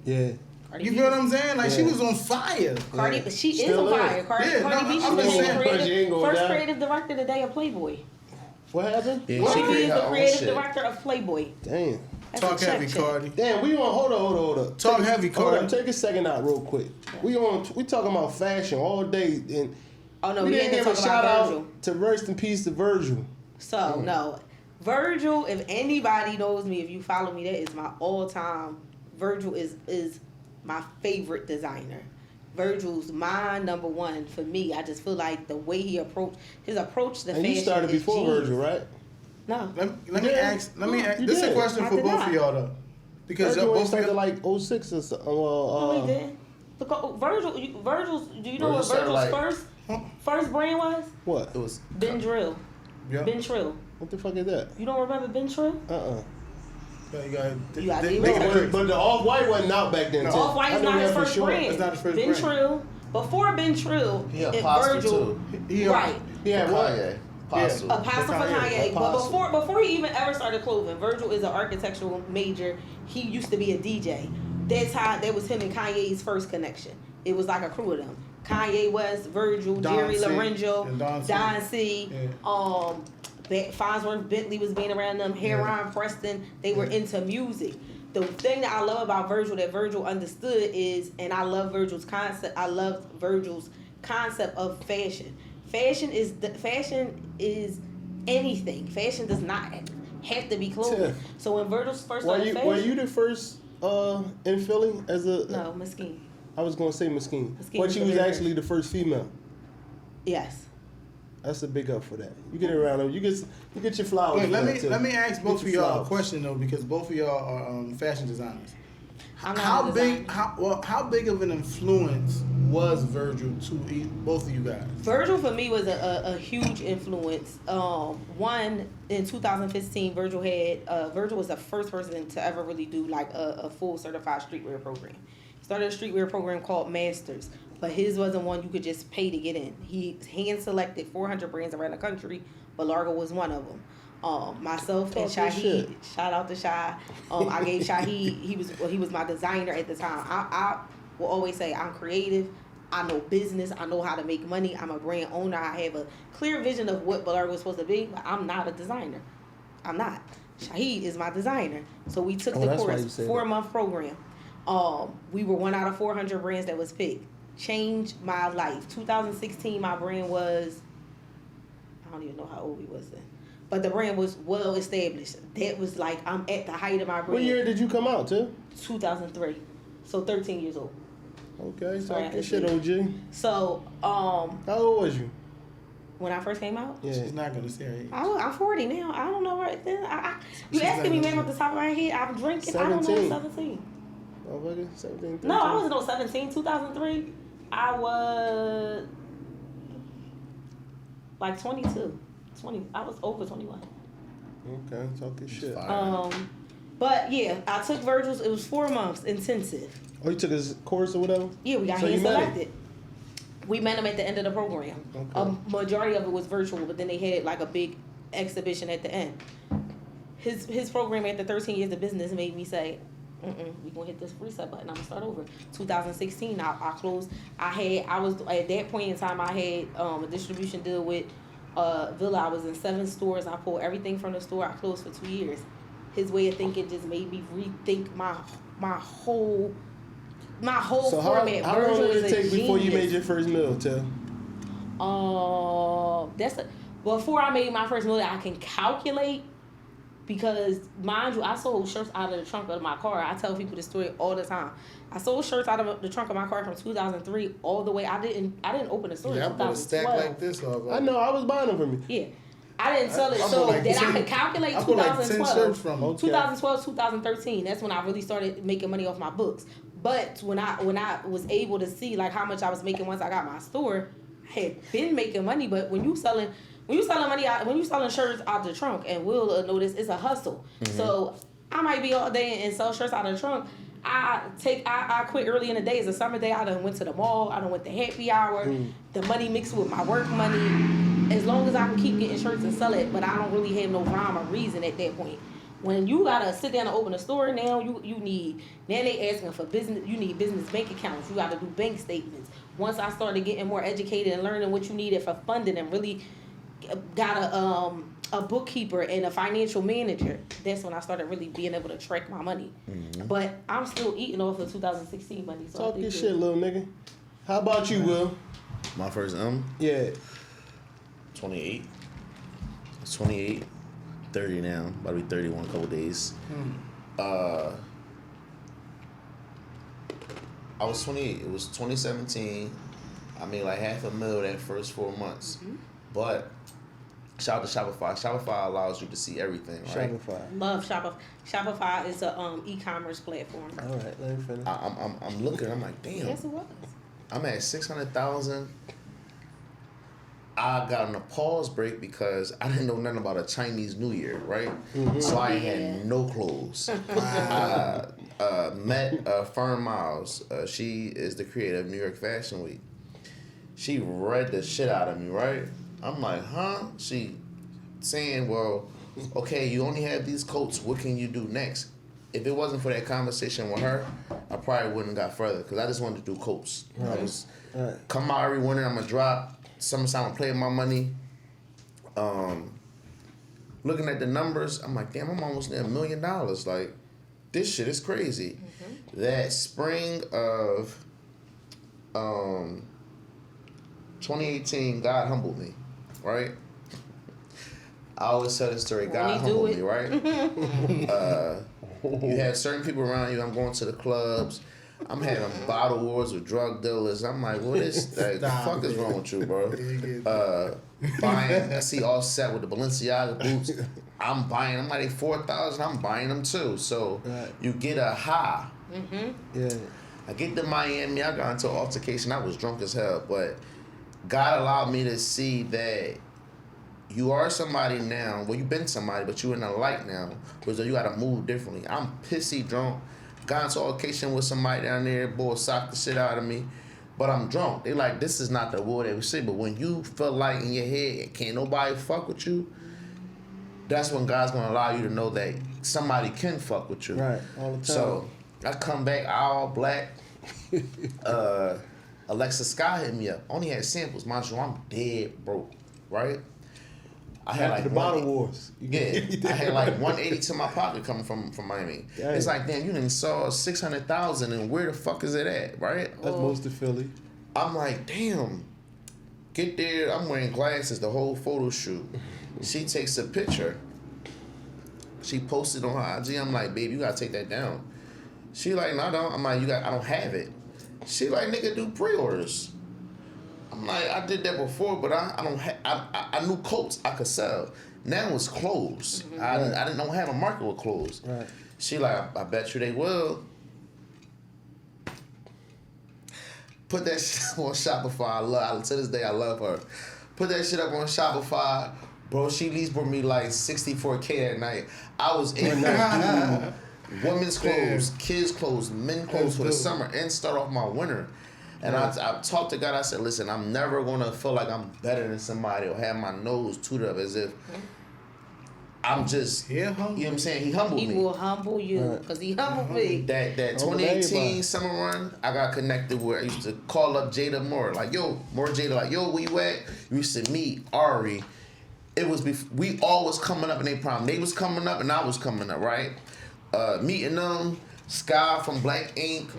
yeah. You feel what I'm saying? Like she was on fire. Cardi, she is on fire. Cardi B, she's the first creative director today of Playboy. What happened? Yeah, Cardi B is the creative director of Playboy. Damn. Talk heavy, Cardi. Damn, we on hold up. Talk heavy, Cardi. Hold up, take a second out real quick. We talking about fashion all day and we didn't give a shout Virgil. out to rest in peace to Virgil. So no. Virgil, if anybody knows me, if you follow me, that is my all-time. Virgil is my favorite designer. Virgil's my number one for me. I just feel like the way his approach to fashion. And you started before Virgil, right? No. Let me ask. This is a question for both of y'all though, because Virgil both started of like 06 or something. No, he didn't. Look, Virgil's. Do you know what Virgil's first brand was? What? It was Ben Drill. Yeah. Ben Trill. What the fuck is that? You don't remember Ben Trill? But the Off-White wasn't out back then. The Off-White is not his first brand. It's not his first Ben brand. Trill. Before Ben Trill, Virgil. Right. Yeah, Kanye. Apostle. Apostle for Kanye. But before he even ever started clothing, Virgil is an architectural major. He used to be a DJ. That was him and Kanye's first connection. It was like a crew of them. Kanye West, Virgil, Jerry Lorenzo, Don C. Farnsworth Bentley was being around them. Heron Preston. They were into music. The thing that I love about Virgil that Virgil understood is, and I love Virgil's concept. I love Virgil's concept of fashion. Fashion is anything. Fashion does not have to be clothing. So when Virgil's first started fashion, were you the first in Philly as a? No, Mesquite. I was gonna say Mesquite. But you was actually the first female. Yes. That's a big up for that. You get around them. You get your flowers. Wait, let me ask both of y'all a question though, because both of y'all are fashion designers. How big of an influence was Virgil to both of you guys? Virgil for me was a huge influence. One in 2015, Virgil was the first person to ever really do like a full certified streetwear program. He started a streetwear program called Masters, but his wasn't one you could just pay to get in. He hand selected 400 brands around the country, but Largo was one of them. Myself and Shahid, shout out to Shah. I gave Shahid, he was my designer at the time. I will always say I'm creative. I know business. I know how to make money. I'm a brand owner. I have a clear vision of what Largo was supposed to be, but I'm not a designer. I'm not. Shahid is my designer. So we took the course, 4-month program. We were 1 out of 400 brands that was picked. Changed my life. 2016, my brand was, I don't even know how old we was then. But the brand was well established. That was like, I'm at the height of my brand. What year did you come out, too? 2003. So 13 years old. Okay, so good shit, OG. So, how old was you? When I first came out? Yeah. She's not going to say her age. I'm 40 now. I don't know right then. You asking me, man, off the top of my head, I'm drinking. 17. I don't know, 17. Motherfucker, 17, 13. No, I wasn't no 17. 2003, I was like 22. 20. I was over 21. Okay, talking shit. But yeah, I took Virgil's. It was 4 months intensive. Oh, you took his course or whatever? Yeah, we got So hand you met him? selected. We met him at the end of the program. Okay. A majority of it was virtual, but then they had like a big exhibition at the end. His program after 13 years of business made me say, we gonna hit this reset button. I'm gonna start over. 2016, I closed. I was at that point in time. I had a distribution deal with Villa. I was in 7 stores. I pulled everything from the store. I closed for 2 years. His way of thinking just made me rethink my whole So format. how long did it take before you made genius. your first meal, Tell? Before I made my first meal, I can calculate. Because, mind you, I sold shirts out of the trunk of my car. I tell people this story all the time. I sold shirts out of the trunk of my car from 2003 all the way. I didn't open the store Yeah, I in bought a stack 2012. like this. I know, I was buying them from you. Yeah. I didn't sell it I so bought like that I 10 could calculate I bought like 10 2012. shirts from Okay. 2012, 2013. That's when I really started making money off my books. But when I was able to see like how much I was making once I got my store, I had been making money. But when you selling shirts out the trunk, and we'll notice it's a hustle. Mm-hmm. So I might be all day and sell shirts out of the trunk. I quit early in the day. It's a summer day. I done went to the mall. I done went to happy hour. The money mixed with my work money. As long as I can keep getting shirts and sell it, but I don't really have no rhyme or reason at that point. When you gotta sit down and open a store now, you need, now they asking for business. You need business bank accounts. You gotta do bank statements. Once I started getting more educated and learning what you needed for funding and really got a bookkeeper and a financial manager, that's when I started really being able to track my money. Mm-hmm. But I'm still eating off of 2016 money. So talk your shit, little nigga. How about you, Will? My first Yeah. 28. It's 28. 30 now. About to be 31 couple days. I was 28. It was 2017. I made like $500,000 that first 4 months. Mm-hmm. But shout out to Shopify. Shopify allows you to see everything, right? Shopify. Love Shopify. Shopify is a e-commerce platform. All right, let me finish. I'm looking. I'm like, damn. Yes, it was. I'm at 600,000. I got on a pause break because I didn't know nothing about a Chinese New Year, right? Mm-hmm. So I had no clothes. I met Fern Miles. She is the creator of New York Fashion Week. She read the shit out of me, right? I'm like, huh? She saying, well, okay, you only have these coats. What can you do next? If it wasn't for that conversation with her, I probably wouldn't have got further because I just wanted to do coats. Right. I was come out every winter. I'm gonna drop. Summertime, I'm playing my money. Looking at the numbers, I'm like, damn, I'm almost near $1 million. Like, this shit is crazy. Mm-hmm. That spring of 2018, God humbled me, right? I always tell this story. God humbled me, right? You have certain people around you. I'm going to the clubs. I'm having bottle wars with drug dealers. I'm like, what is that? The fuck is wrong with you, bro? Buying, I see all set with the Balenciaga boots. I'm buying them like $4,000. I'm buying them too. So you get a high. Mm-hmm. Yeah. I get to Miami. I got into an altercation. I was drunk as hell, but God allowed me to see that you are somebody now. Well, you've been somebody, but you're in the light now. Because you got to move differently. I'm pissy drunk. Got into an altercation with somebody down there. Boy, socked the shit out of me. But I'm drunk. They like, this is not the word they would say. But when you feel like in your head, can't nobody fuck with you, that's when God's going to allow you to know that somebody can fuck with you. Right, all the time. So I come back all black. Alexa Sky hit me up. Only had samples. Mind you, I'm dead broke, right? I had like the bottle wars. Yeah, I had like 180 to my pocket coming from Miami. Dang. It's like, damn, you done saw 600,000 and where the fuck is it at, right? That's most of Philly. I'm like, damn. Get there, I'm wearing glasses the whole photo shoot. She takes a picture. She posted on her IG. I'm like, babe, you gotta take that down. She like, no, I don't. I'm like, I don't have it. She like, nigga, do pre-orders. I'm like, I did that before, but I knew coats I could sell. Now it's clothes. Mm-hmm. I don't have a market with clothes. Right. She like, I bet you they will. Put that shit on Shopify. To this day, I love her. Put that shit up on Shopify. Bro, she at least brought me like 64K that night. I was in there doing women's clothes, kids' clothes, men's clothes for the summer and start off my winter. And I talked to God. I said, listen, I'm never going to feel like I'm better than somebody or have my nose tooted up as if I'm just, you know what I'm saying? He humbled me. He will humble you because he humbled me. That 2018 summer run, I got connected with, I used to call up Jada Moore. Like, yo, more Jada, like, yo, where you at? We used to meet Ari. It was we all was coming up in their prime. They was coming up and I was coming up, right? Meeting them, Sky from Black Ink,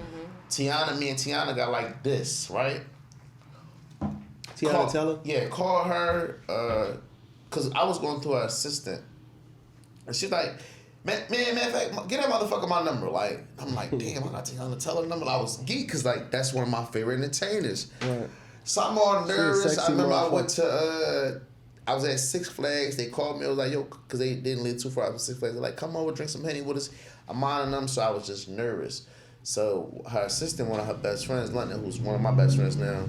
Tiana, me and Tiana got like this, right? Tiana Teller? Yeah, call her, because I was going through her assistant. And she's like, man, get that motherfucker my number. Like, I'm like, damn, I got Tiana Teller number. I was geek, because like, that's one of my favorite entertainers. Right. So I'm all nervous. I remember I went to, I was at Six Flags. They called me. I was like, yo, because they didn't live too far from Six Flags. They're like, come over, drink some Henny with us. I'm minding them, so I was just nervous. So her assistant, one of her best friends, London, who's one of my best friends now,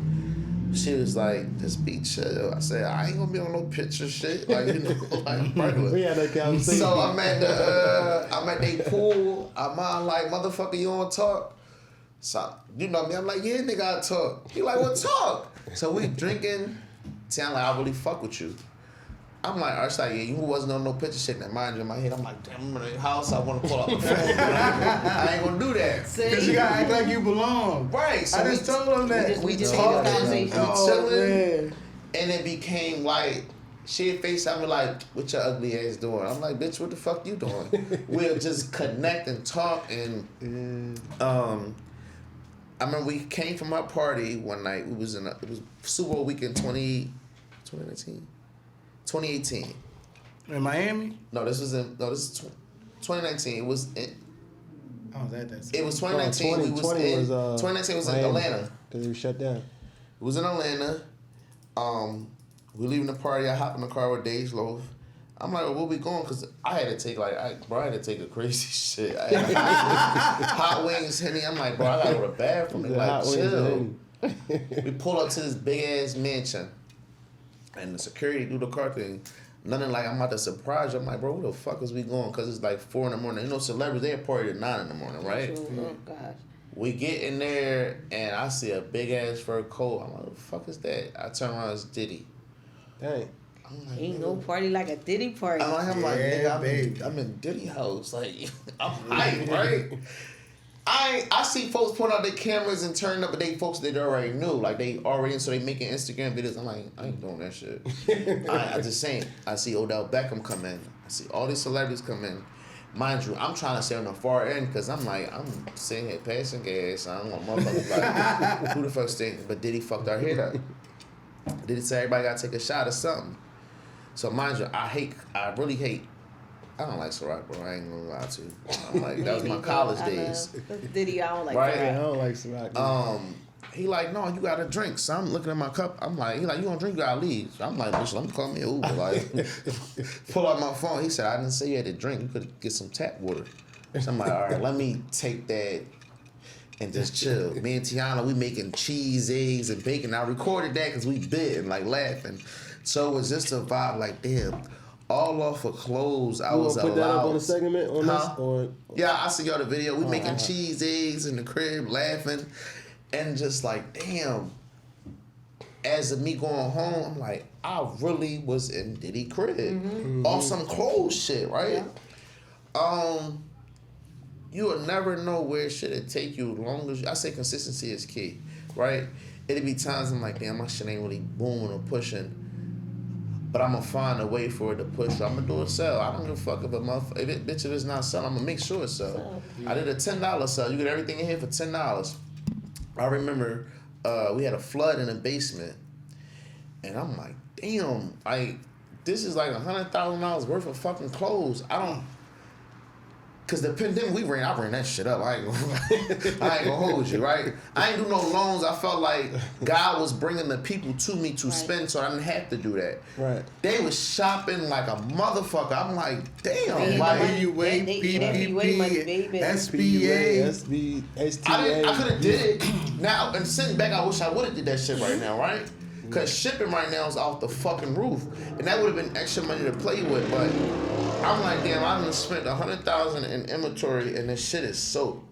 she was like, just be chill. I said, I ain't gonna be on no picture shit. Like, you know, like I'm regular. We had that conversation. So I'm at the pool. I'm on like, motherfucker, you wanna talk? So, you know me, I'm like, yeah, nigga, I talk. He like, well, talk. So we drinking. Sound like I really fuck with you. I'm like, I was like, yeah, you wasn't on no picture shit. That mind you, in my head, I'm like, damn, I'm in the house. I want to pull out the phone. I ain't gonna do that. Because you gotta act like you belong. Right. So I just told him that. We just talking, we chilling, and it became like, she FaceTime me like, what your ugly ass doing? I'm like, bitch, what the fuck you doing? We'll just connect and talk, and I remember we came from our party one night. It was Super Bowl weekend 2019. 2018. In Miami? No, this is 2019. It was in, it was 2019. 2019 was in Atlanta. Because it was shut down. It was in Atlanta. We leaving the party. I hop in the car with Dage Loaf. I'm like, well, where we going? Because I had to take I had to take a crazy shit. I had hot wings, Henny. I'm like, bro, I gotta go to the bathroom. They like, chill. We pull up to this big ass mansion. And the security do the car thing. Nothing like I'm about to surprise you. I'm like, bro, where the fuck is we going? Because it's like 4 a.m. You know, celebrities, they party at 9 a.m, right? Oh, gosh. We get in there, and I see a big-ass fur coat. I'm like, what the fuck is that? I turn around, it's Diddy. Dang. I'm like, ain't no party like a Diddy party. I'm like, nigga, I'm in Diddy house. Like, I'm hyped, right? I see folks putting out their cameras and turning up, but they folks that already knew. Like, they already, so they making Instagram videos. I'm like, I ain't doing that shit. I just saying. I see Odell Beckham come in. I see all these celebrities come in. Mind you, I'm trying to stay on the far end because I'm like, I'm sitting here passing gas. I don't want motherfuckers like, who the fuck staying? But Diddy fucked our head up. Diddy say everybody got to take a shot or something. So mind you, I really hate. I don't like Ciroc, bro. I ain't gonna lie to you. I'm like, that was my college days. Diddy, I don't like right? Ciroc. I don't like Ciroc. He like, no, you gotta drink. So I'm looking at my cup. I'm like, he like, you gonna drink? You gotta leave. So I'm like, bitch, let me call me an Uber. Like, pull out my phone. He said, I didn't say you had to drink. You could get some tap water. So I'm like, all right, let me take that and just chill. Me and Tiana, we making cheese, eggs, and bacon. I recorded that because we bit and like laughing. So it was just a vibe like, damn. All off of clothes, I was allowed. You put that up on the segment on this? Or? Yeah, I see y'all the video. We making cheese eggs in the crib, laughing, and just like, damn. As of me going home, I'm like, I really was in Diddy crib. Off some clothes shit, right? Yeah. You will never know where shit'll take you as long as I say consistency is key, right? It'll be times I'm like, damn, my shit ain't really booming or pushing. But I'm gonna find a way for it to push. I'm gonna do a sell. I don't give a fuck if it's not selling. I'm gonna make sure it's sell. I did a $10 sell. You get everything in here for $10. I remember we had a flood in the basement, and I'm like, damn, this is like $100,000 worth of fucking clothes. Cause the pandemic I ran that shit up. I ain't gonna hold you, right? I ain't do no loans. I felt like God was bringing the people to me to spend, so I didn't have to do that. Right. They was shopping like a motherfucker. I'm like, damn. Like PUA, PPP, SBA, STA. I could have did it. Now, and sitting back, I wish I would have did that shit right now, right? Cause shipping right now is off the fucking roof, and that would have been extra money to play with, but. I'm like, damn, I done spent $100,000 in inventory and this shit is soap.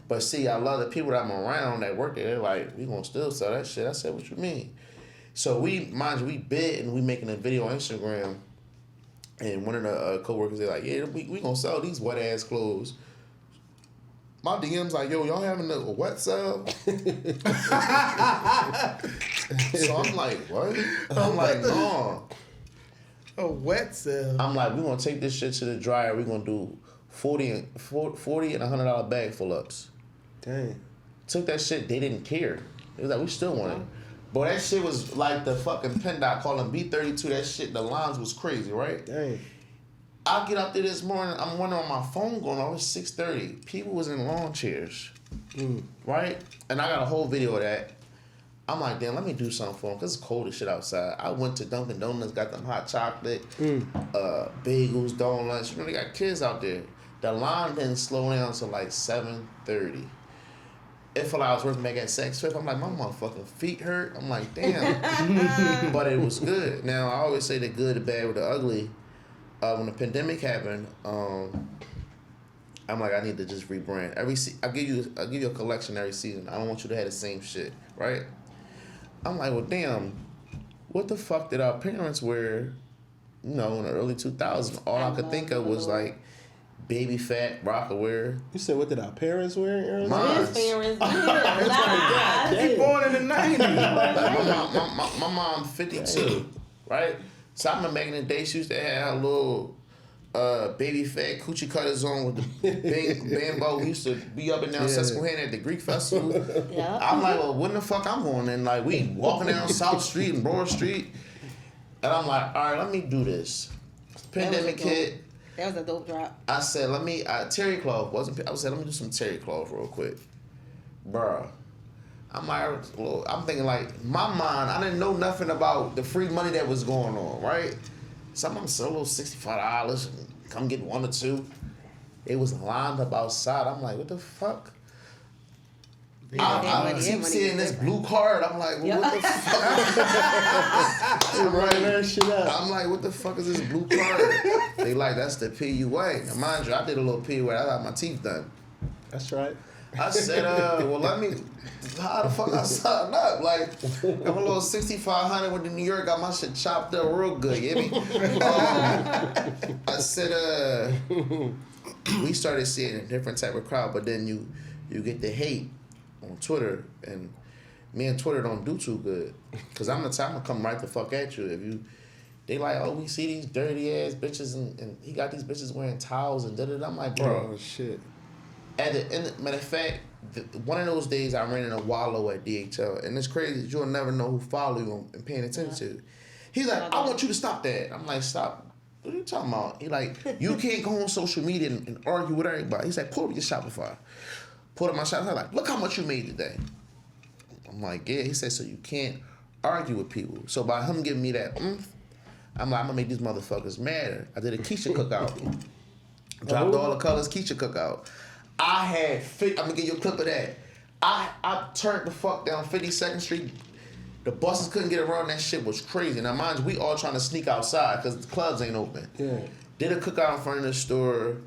But see, I love the people that I'm around that work there. They're like, we gonna still sell that shit. I said, what you mean? So we bid and we making a video on Instagram. And one of the coworkers, they're like, yeah, we gonna sell these wet ass clothes. My DM's like, yo, y'all having a wet sale? So I'm like, what? I'm like, no. A wet sale. I'm like, we're gonna take this shit to the dryer. We're gonna do 40 and $100 bag full ups. Dang. Took that shit, they didn't care. It was like, we still want it. But that shit was like the fucking PennDOT calling B32. That shit, the lines was crazy, right? Dang. I get up there this morning, I'm wondering on my phone going off, it's 6:30. People was in lawn chairs, right? And I got a whole video of that. I'm like, damn, let me do something for them because it's cold as shit outside. I went to Dunkin' Donuts, got them hot chocolate, bagels, donuts. You know, they got kids out there. The line didn't slow down until like 7:30. It felt like I was working back at Saks Fifth. I'm like, my motherfucking feet hurt. I'm like, damn. But it was good. Now, I always say the good, the bad, with the ugly. When the pandemic happened, I'm like, I need to just rebrand. I'll give you a collection every season. I don't want you to have the same shit, right? I'm like, well, damn, what the fuck did our parents wear, in the early 2000s? All I could think of was like baby fat Rocawear. You said, what did our parents wear in Arizona? Mine. His parents. He born in the 90s. Like my mom 52, right? So I remember back in the day, she used to have a little baby fat coochie cutters on with the bambo. We used to be up and down Susquehanna at the Greek Festival. Yeah. I'm like, well, when the fuck I'm going? And like, we walking down South Street and Broad Street. And I'm like, all right, let me do this. Pandemic hit. That was a dope drop. I said, terry cloth wasn't. I said, let me do some terry cloth real quick, bruh. I'm thinking like my mind. I didn't know nothing about the free money that was going on, right? So I'm selling a little $65. Come get one or two. It was lined up outside. I'm like, what the fuck? I keep seeing this blue card. I'm like, well, what the fuck? I'm like, what the fuck is this blue card? They like, that's the PUA. Now, mind you, I did a little PUA. I got my teeth done. That's right. I said, well, how the fuck I signed up? Like, I'm a little 6,500 with the New York, got my shit chopped up real good, you get me? I said, we started seeing a different type of crowd, but then you get the hate on Twitter, and me and Twitter don't do too good. Because I'm the type to come right the fuck at you. They like, oh, we see these dirty ass bitches, and he got these bitches wearing towels and da-da-da. I'm like, bro. Oh, shit. At the end, matter of fact, one of those days I ran in a wallow at DHL, and it's crazy that you'll never know who follow you and paying attention to you. He's like, I want you to stop that. I'm like, stop. What are you talking about? He like, you can't go on social media and argue with everybody. He's like, pull up your Shopify. Pull up my Shopify. Like, look how much you made today. I'm like, yeah. He said, so you can't argue with people. So by him giving me that I'm like, I'm gonna make these motherfuckers mad. I did a Keisha cookout. Dropped all the colors Keisha cookout. I'm gonna give you a clip of that. I turned the fuck down 52nd Street. The buses couldn't get around. That shit was crazy. Now, mind you, we all trying to sneak outside because the clubs ain't open. Yeah. Did a cookout in front of the store.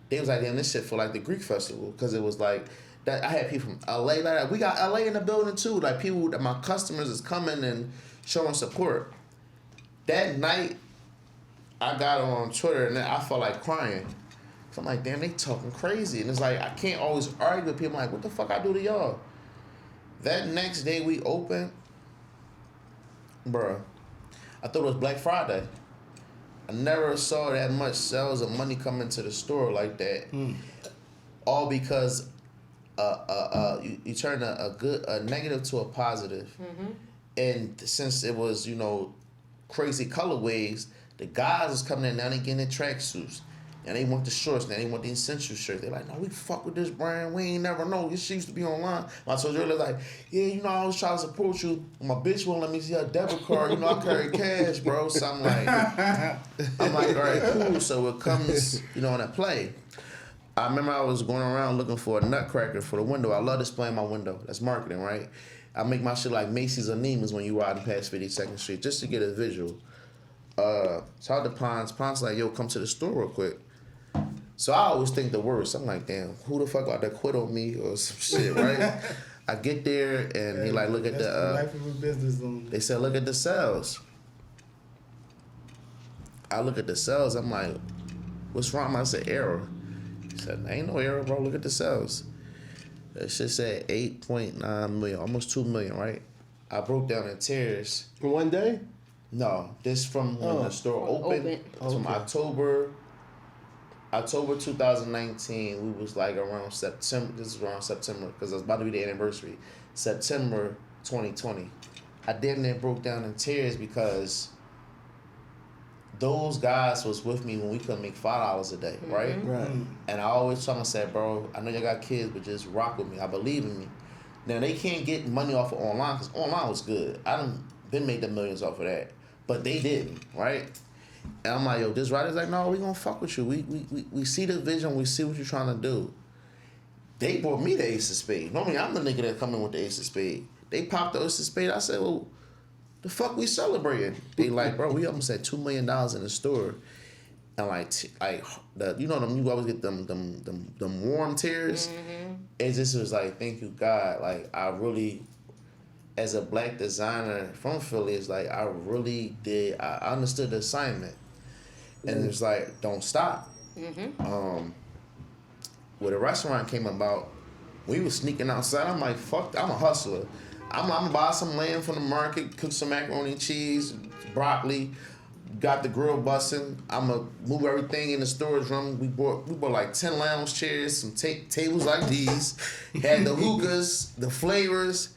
They was like, damn, this shit for like the Greek festival because it was like that. I had people from LA like that. We got LA in the building too. Like people, my customers is coming and showing support. That night, I got on Twitter and I felt like crying. So I'm like, damn, they talking crazy. And it's like, I can't always argue with people. I'm like, what the fuck I do to y'all? That next day we opened, bruh, I thought it was Black Friday. I never saw that much sales of money come into the store like that. All because you turn a negative to a positive. Mm-hmm. And since it was, crazy colorways, the guys was coming in now, they getting in tracksuits. And they want the shorts, now they want the essential shirts. They're like, no, we fuck with this brand. We ain't never know. This shit used to be online. I told you earlier, like, yeah, you know, I was trying to support you. My bitch won't let me see her debit card. You know, I carry cash, bro. So I'm like, all right, cool. So it comes, you know, in that play. I remember I was going around looking for a nutcracker for the window. I love displaying my window. That's marketing, right? I make my shit like Macy's or Neiman's when you riding past 52nd Street, just to get a visual. Shout out to Pons. Pons like, yo, come to the store real quick. So I always think the worst. I'm like, damn, who the fuck out there quit on me or some shit, right? I get there and he like, look at the life of a business owner. They said, look at the sales. I look at the sales. I'm like, what's wrong? I said, error. He said, ain't no error, bro. Look at the sales. That shit said 8.9 million, almost 2 million, right? I broke down in tears. In one day? No, this from when the store opened. From October 2019, we was like around September. This is around September because it was about to be the anniversary. September 2020. I damn near broke down in tears because those guys was with me when we couldn't make $5 a day, right? Right. And I always tell them, I said, bro, I know y'all got kids, but just rock with me. I believe in me. Now, they can't get money off of online because online was good. I done been made the millions off of that. But they didn't, right? And I'm like, yo, this writer's like, no, we gonna fuck with you. We see the vision. We see what you're trying to do. They brought me the Ace of Spades. Normally, I'm the nigga that come in with the Ace of Spades. They popped the Ace of Spades. I said, well, the fuck we celebrating? They like, bro, we almost had $2 million in the store. And like you know them, you always get them warm tears. Mm-hmm. It just was like, thank you, God. Like, I really, as a black designer from Philly, it's like I understood the assignment. And it's like, don't stop. Mm-hmm. When the restaurant came about, we was sneaking outside. I'm like, fuck, I'm a hustler. I'm gonna buy some land from the market, cook some macaroni and cheese, broccoli, got the grill busting. I'm gonna move everything in the storage room. We bought like 10 lounge chairs, some tables like these, had the hookahs, the flavors.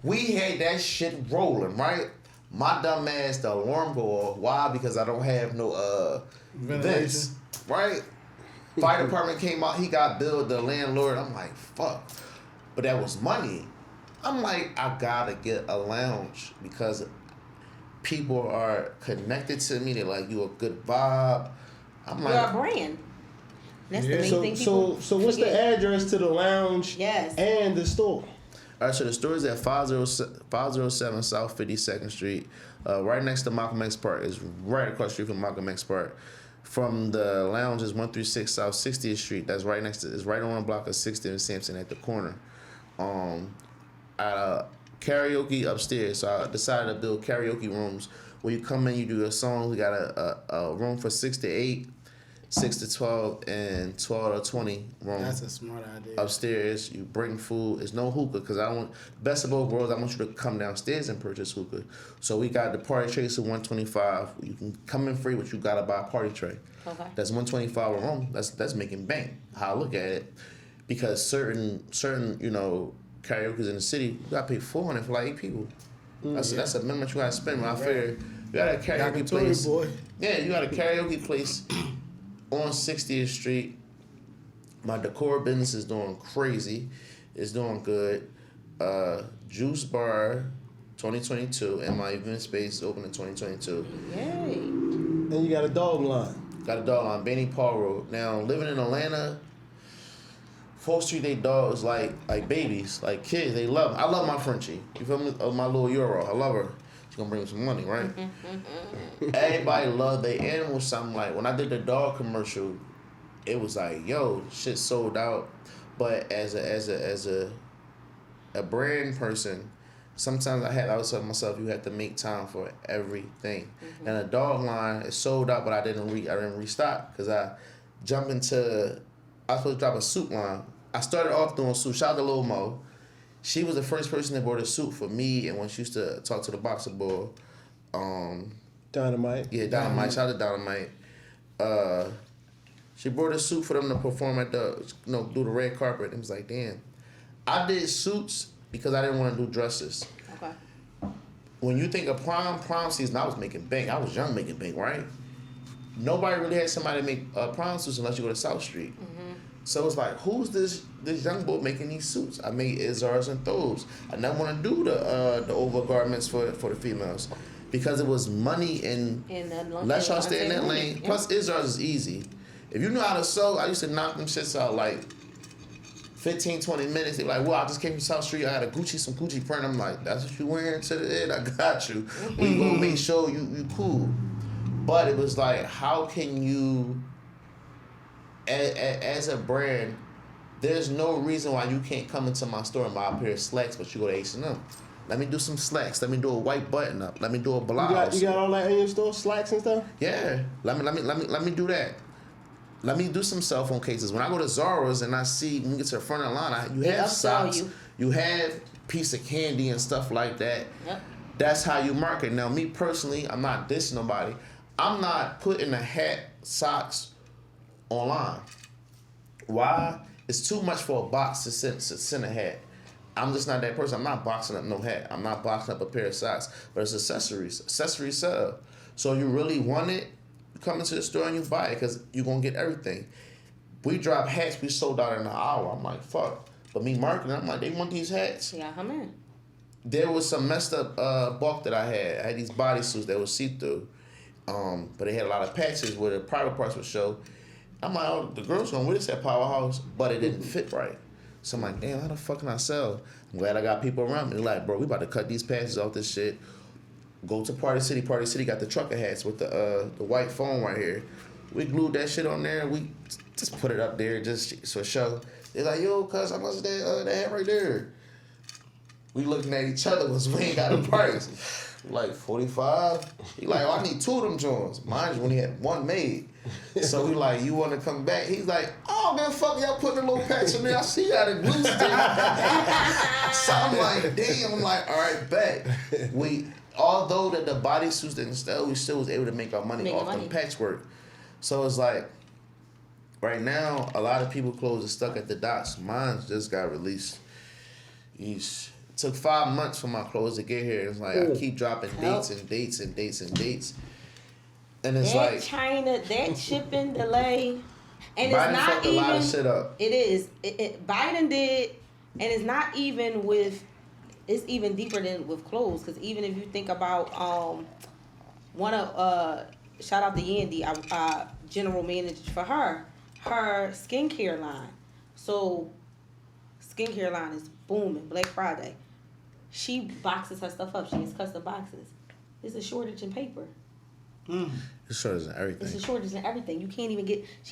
We had that shit rolling, right? My dumb ass, the alarm go off. Why? Because I don't have no vents, right? Fire department came out. He got billed, the landlord. I'm like, fuck. But that was money. I'm like, I gotta get a lounge because people are connected to me. They're like, you a good vibe. I'm like, you're a brand. That's the main thing. So what's the address to the lounge? Yes. And the store? All right, so the store is at 507 South 52nd Street, right next to Malcolm X Park. It's right across the street from Malcolm X Park. From the lounge is 136 South 60th Street. That's right next to. It's right on the block of 60th and Sampson at the corner. Karaoke upstairs. So I decided to build karaoke rooms where you come in, you do your songs. We got a room for 6 to 8. 6 to 12 and 12 to 20 room. That's a smart idea. Upstairs, you bring food. It's no hookah because I want best of both worlds. I want you to come downstairs and purchase hookah. So we got the party trays at $125. You can come in free, but you gotta buy a party tray. Okay. That's $125 a room. That's making bank. How I look at it, because certain karaoke's in the city, you gotta pay $400 for like 8 people. That's a minimum you gotta spend. When I figure you got a karaoke place. Boy. Yeah, you got a karaoke place on 60th Street. My decor business is doing crazy. It's doing good. Juice Bar 2022 and my event space open in 2022. Yay. And you got a dog line. Got a dog line, Benny Paul Road. Now, living in Atlanta, 4th Street, they dogs like babies, like kids. They love them. I love my Frenchie. You feel me? My little Euro. I love her. She's gonna bring me some money, right? Everybody love their animals. Something like when I did the dog commercial, it was like, yo, shit sold out. But as a brand person, sometimes I was telling myself you have to make time for everything. Mm-hmm. And the dog line is sold out, but I didn't restock because I jumped into. I was supposed to drop a suit line. I started off doing suits. Shout out to Lil Mo. She was the first person that bought a suit for me, and when she used to talk to the boxer boy, Dynamite. Yeah, Dynamite. Shout out to Dynamite. She brought a suit for them to perform at do the red carpet. It was like, damn. I did suits because I didn't want to do dresses. Okay. When you think of prom season, I was making bank. I was young making bank, right? nobody really had somebody make prom suits unless you go to South Street. Mm-hmm. So it's like, who's this young boy making these suits? I made Izars and throws. I never want to do the overgarments for the females because it was money and let y'all stay in that lane. Yeah. Plus, Izars is easy. If you know how to sew, I used to knock them shits out like 15, 20 minutes. They were like, well, I just came from South Street. I had some Gucci print. I'm like, that's what you wearing to the end? I got you. We gonna make sure you cool. But it was like, how can you, as a brand, there's no reason why you can't come into my store and buy a pair of slacks, but you go to H&M. Let me do some slacks. Let me do a white button up. Let me do a blouse. You got all that in your store, slacks and stuff? Yeah. Let me do that. Let me do some cell phone cases. When I go to Zara's and I see when you get to the front of the line, you have socks, you have piece of candy and stuff like that. Yep. That's how you market. Now, me personally, I'm not dissing nobody. I'm not putting a hat, socks online. Why? It's too much for a box to send a hat. I'm just not that person. I'm not boxing up no hat. I'm not boxing up a pair of socks. But it's accessories. Accessories sell. So you really want it, you come into the store and you buy it because you're going to get everything. We drop hats, we sold out in an hour. I'm like, fuck. But me marketing, I'm like, they want these hats. Yeah, come in. There was some messed up bulk that I had. I had these bodysuits that were see-through. But they had a lot of patches where the private parts would show. I'm like, oh, the girls gonna wear this at Powerhouse, but it didn't fit right. So I'm like, damn, how the fuck can I sell? I'm glad I got people around me. They're like, bro, we about to cut these patches off this shit. Go to Party City. Party City got the trucker hats with the white foam right here. We glued that shit on there. We just put it up there just for show. They're like, yo, cuz, how much is that hat right there? We looking at each other because we ain't got a price. Like 45. He like, oh, I need 2 of them joints. Mine is when he had 1 made. So we like, you want to come back? He's like, oh man, fuck y'all putting a little patch in there. I see y'all the glue stick. So I'm like, damn. I'm like, all right, bet. Although that the bodysuits didn't sell, we still was able to make our money off the patchwork. So it's like, right now, a lot of people clothes are stuck at the docks. Mine just got released. Yeesh. It took 5 months for my clothes to get here. It's like, I keep dropping dates and dates and dates and dates. And it's that like China, that shipping delay, and Biden it's not fucked even. A lot of shit up. It is. Biden did, and it's not even with. It's even deeper than with clothes, because even if you think about one of shout out to Yandy, general manager for her skincare line. So skincare line is booming. Black Friday, she boxes her stuff up. She has custom boxes. There's a shortage in paper. It's a shortage in everything. It's a shortage in everything. She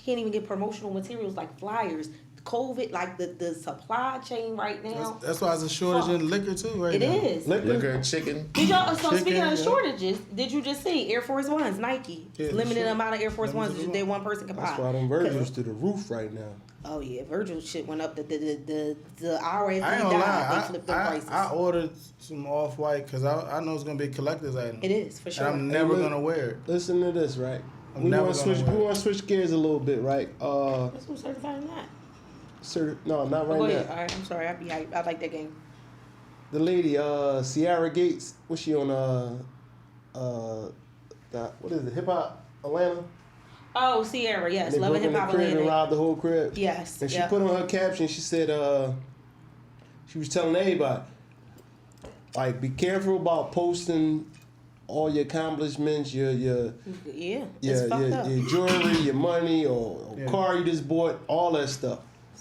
can't even get promotional materials like flyers. COVID, like the supply chain right now. That's why it's a shortage in liquor too, right now. It is. Liquor and chicken. Did y'all? So speaking of shortages, did you just see Air Force Ones? Nike limited amount of Air Force Ones that one person can buy. That's why them Virgils to the roof right now. Oh yeah, Virgil shit went up. The hour after I ain't he gonna died, lie. they flipped the prices. I ordered some Off-White because I know it's gonna be a collector's item. It is for sure. And I'm never gonna wear it. Listen to this, right? We want to switch gears a little bit, right? That's what certified in that. No, not right now. now. All right, I'm sorry. I like that game. The lady, Sierra Gates, what's she on? What is it? Hip Hop Atlanta. Oh, Sierra, yes, Love and Hip Hop Atlanta. And robbed the whole crib. Yes. And she put on her caption. She said, she was telling everybody, like, be careful about posting all your accomplishments, your jewelry, your money, or car you just bought, all that stuff.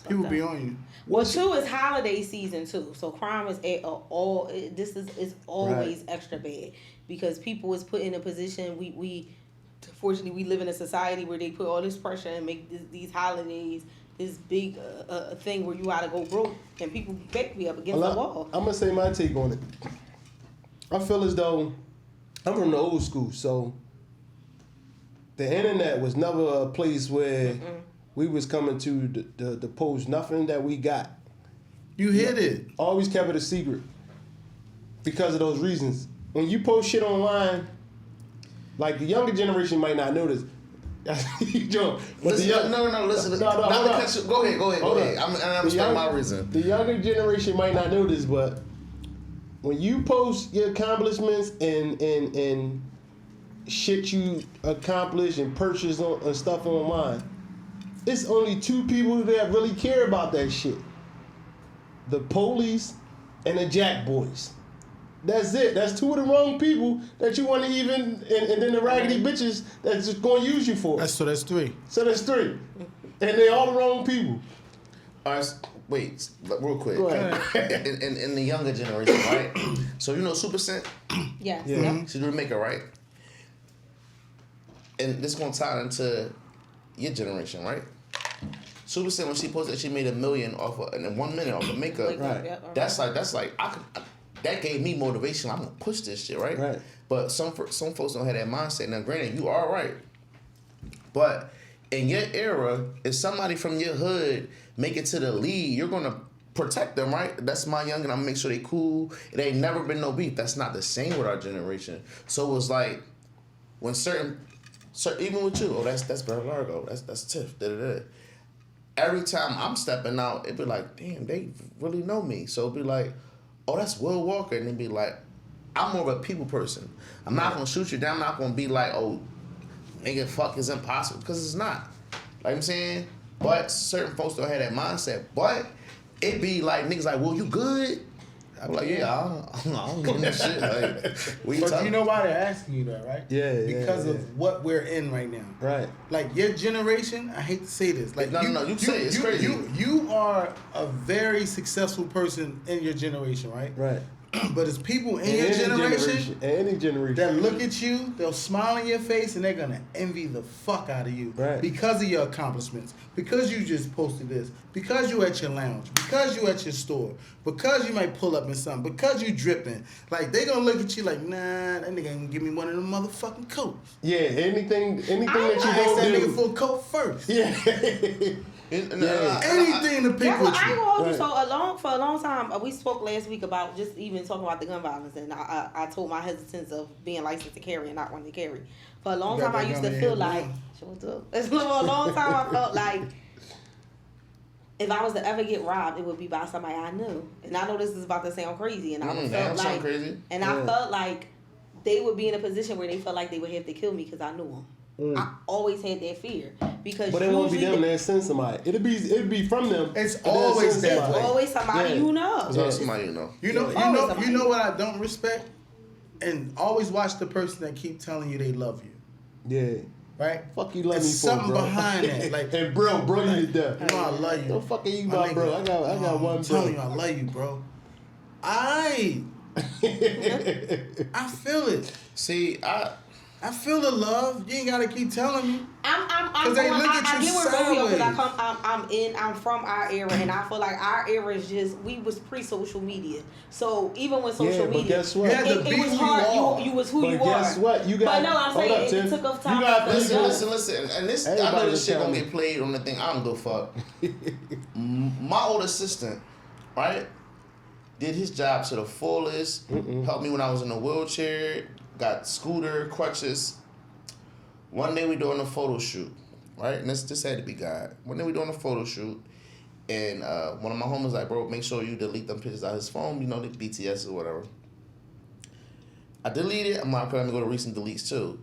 People be on you. Well, too, it's holiday season too, so crime is is always extra bad because people is put in a position. We fortunately we live in a society where they put all this pressure and make these holidays this big thing where you gotta go broke and people back me up against the wall. I'm gonna say my take on it. I feel as though I'm from the old school, so the internet was never a place where we was coming to the post nothing that we got. You hid it. Always kept it a secret because of those reasons. When you post shit online, like the younger generation might not know this. No, listen. Go ahead. I'm explaining my reason. The younger generation might not know this, but when you post your accomplishments and shit you accomplish and purchase and stuff online, it's only two people that really care about that shit. The police and the jack boys. That's it. That's two of the wrong people that you want to even, and then the raggedy bitches that's just going to use you for. So that's three. So that's three. And they all the wrong people. All right, wait, real quick. Go ahead. In the younger generation, right? So you know Super Scent? Yes. Yeah. Yeah. She's a remaker, right? And this gonna tie into your generation, right? Super Scent, when she posted that she made $1 million off of, in 1 minute off of makeup, Right. Yeah, that's like that gave me motivation. I'm gonna push this shit, right? Right. But some folks don't have that mindset. Now, granted, you are right, but in your era, if somebody from your hood make it to the league, you're gonna protect them, right? That's my young, and I'm gonna make sure they cool. It ain't never been no beef. That's not the same with our generation. So it was like when certain even with you, oh that's Brother Largo, that's Tiff, da. Every time I'm stepping out, it'd be like, damn, they really know me. So it'd be like, oh, that's Will Walker, and it'd be like, I'm more of a people person. I'm not gonna shoot you down. I'm not gonna be like, oh, nigga, fuck is impossible, because it's not. Like I'm saying, but certain folks don't have that mindset. But it be like niggas like, well, you good? I'm like, yeah, I don't give that shit. Like, what you But talking? you know why they're asking you that, right? Yeah, Because of what we're in right now. Right. Like your generation, I hate to say this. Like No, you say it, it's crazy. You are a very successful person in your generation, right? Right. But it's people in your generation Any generation. that look at you, they'll smile in your face, and they're gonna envy the fuck out of you Right. because of your accomplishments, because you just posted this, because you at your lounge, because you at your store, because you might pull up in something, because you dripping. Like they gonna look at you like, nah, that nigga ain't gonna give me one of them motherfucking coats. Yeah, anything that you I ask that gonna nigga do. for a coat first. Yeah. Anything to pick Yeah, well, with I ain't you. gonna hold you. Right. So for a long time, we spoke last week about just even talking about the gun violence, and I told my hesitance of being licensed to carry and not wanting to carry. For a long You got time, I that used gun to in feel your like, hand shut up. For a long time, I felt like if I was to ever get robbed, it would be by somebody I knew. And I know this is about to sound crazy, and I that felt sound like, crazy. and I felt like they would be in a position where they felt like they would have to kill me because I knew them. I always had that fear because But it won't be usually them that send somebody. It'll be from them. It's but they'll always send that somebody. way. always somebody Yeah. you know. It's always somebody you know. You know what I don't respect? And always watch the person that keep telling you they love you. Yeah. Right? Fuck you love There's me for, something bro. behind that. Like, And bro you to death. you know I love you. The fuck are you My about, bro? nigga. I got one I'm bro. telling you, I love you, bro. I feel it. See, I feel the love. You ain't gotta keep telling me. I'm they going, look at I you get where Romeo because sideways. I'm from our era, and I feel like our era is just we was pre-social media. So even with social Yeah, but media, guess what? You had to it be was who hard. you are. You was who But you guess are. what? You got. But no, I'm hold saying up, Tim. it took off time. You got for us to listen. go. listen, and this I Everybody know this shit tell gonna me. get played on the thing. I don't give a fuck. My old assistant, right, did his job to the fullest. Helped me when I was in a wheelchair. Got scooter, crutches. One day we doing a photo shoot, right, and this had to be God. One day we doing a photo shoot, and one of my homies like, bro, make sure you delete them pictures out of his phone. You know, the BTS or whatever. I deleted. I'm like, let me go to recent deletes too.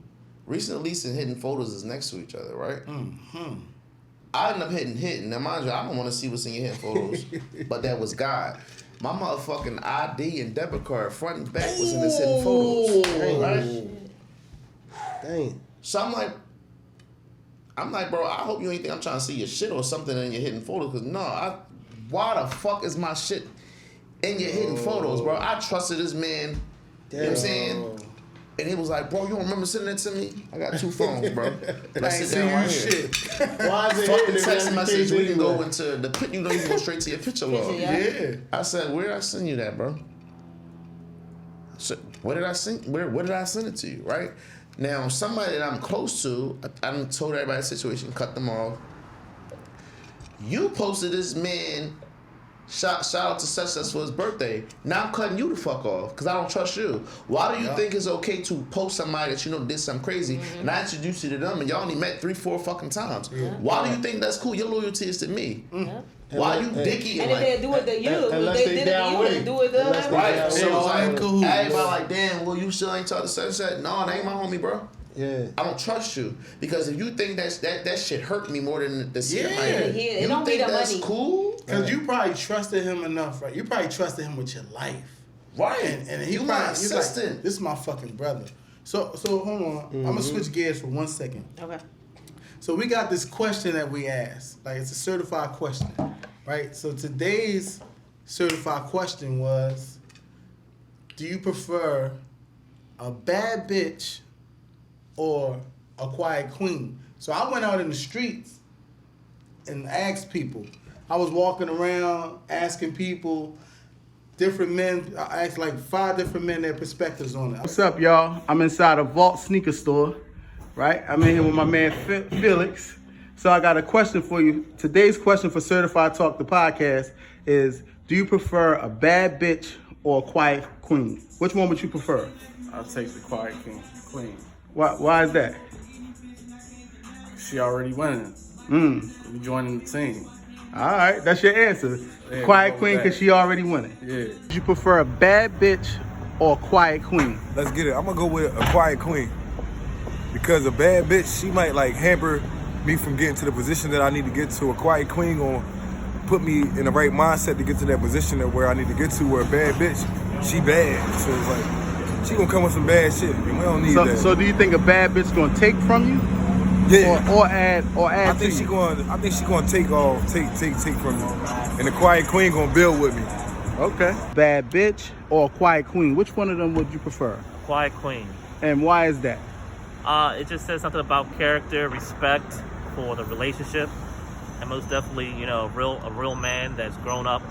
Recent deletes and hidden photos is next to each other, right? I ended up hitting. Now, mind you, I don't want to see what's in your hidden photos, but that was God. My motherfucking ID and debit card, front and back, was in his hidden photos, right? Dang. So I'm like, bro, I hope you ain't think I'm trying to see your shit or something in your hidden photos, because why the fuck is my shit in your hidden photos, bro? I trusted this man, you know what I'm saying? And he was like, bro, you don't remember sending it to me? I got 2 phones, bro. Let's sit down right here. Why is it Fuck the hidden if text that's message. case We can go anyway? into the pit. You know, you can go straight to your picture log. Yeah. I said, where did I send you that, bro? So, where did I send? Where did I send it to you? Right now, somebody that I'm close to, I done told everybody the situation, cut them off. You posted this man. Shout out to such for his birthday. Now I'm cutting you the fuck off because I don't trust you. Why do you think it's okay to post somebody that you know did something crazy and I introduce you to them and y'all only met 3-4 fucking times? Why do you think that's cool? Your loyalty is to me. Why you dicky And if they do it to you, unless they they did it to down you, with they it. do it to Unless them. they right? down So with it's it. like Cahoots. everybody like, damn, well you still ain't talk to such. No, that ain't my homie, bro. Yeah. I don't trust you because if you think that shit hurt me more than the shit, It you don't be think the that's money. cool? Because you probably trusted him enough, right? You probably trusted him with your life, Right? And he you probably my he's like, assistant. this is my fucking brother. So hold on, I'm gonna switch gears for 1 second. Okay. So we got this question that we asked, like it's a certified question, right? So today's certified question was, do you prefer a bad bitch or a quiet queen? So I went out in the streets and asked people. I was walking around asking people, different men. I asked like 5 different men their perspectives on it. What's up, y'all? I'm inside a Vault sneaker store, right? I'm in here with my man Felix. So I got a question for you. Today's question for Certified Talk the podcast is, do you prefer a bad bitch or a quiet queen? Which one would you prefer? I'll take the quiet queen. Why is that? She already winning. We joining the team. All right, that's your answer. Yeah, Quiet go queen with because that. she already winning. Yeah. Do you prefer a bad bitch or a quiet queen? Let's get it. I'm gonna go with a quiet queen. Because a bad bitch, she might like hamper me from getting to the position that I need to get to. A quiet queen gonna put me in the right mindset to get to that position of where I need to get to. Where a bad bitch, she bad. So it's like, she gonna come with some bad shit. And we don't need that. So do you think a bad bitch gonna take from you? Yeah. Or add I think to she you? gonna take from me. And the quiet queen gonna build with me. Okay. Bad bitch or a quiet queen? Which one of them would you prefer? Quiet queen. And why is that? It just says something about character, respect for the relationship, and most definitely, a real man that's grown up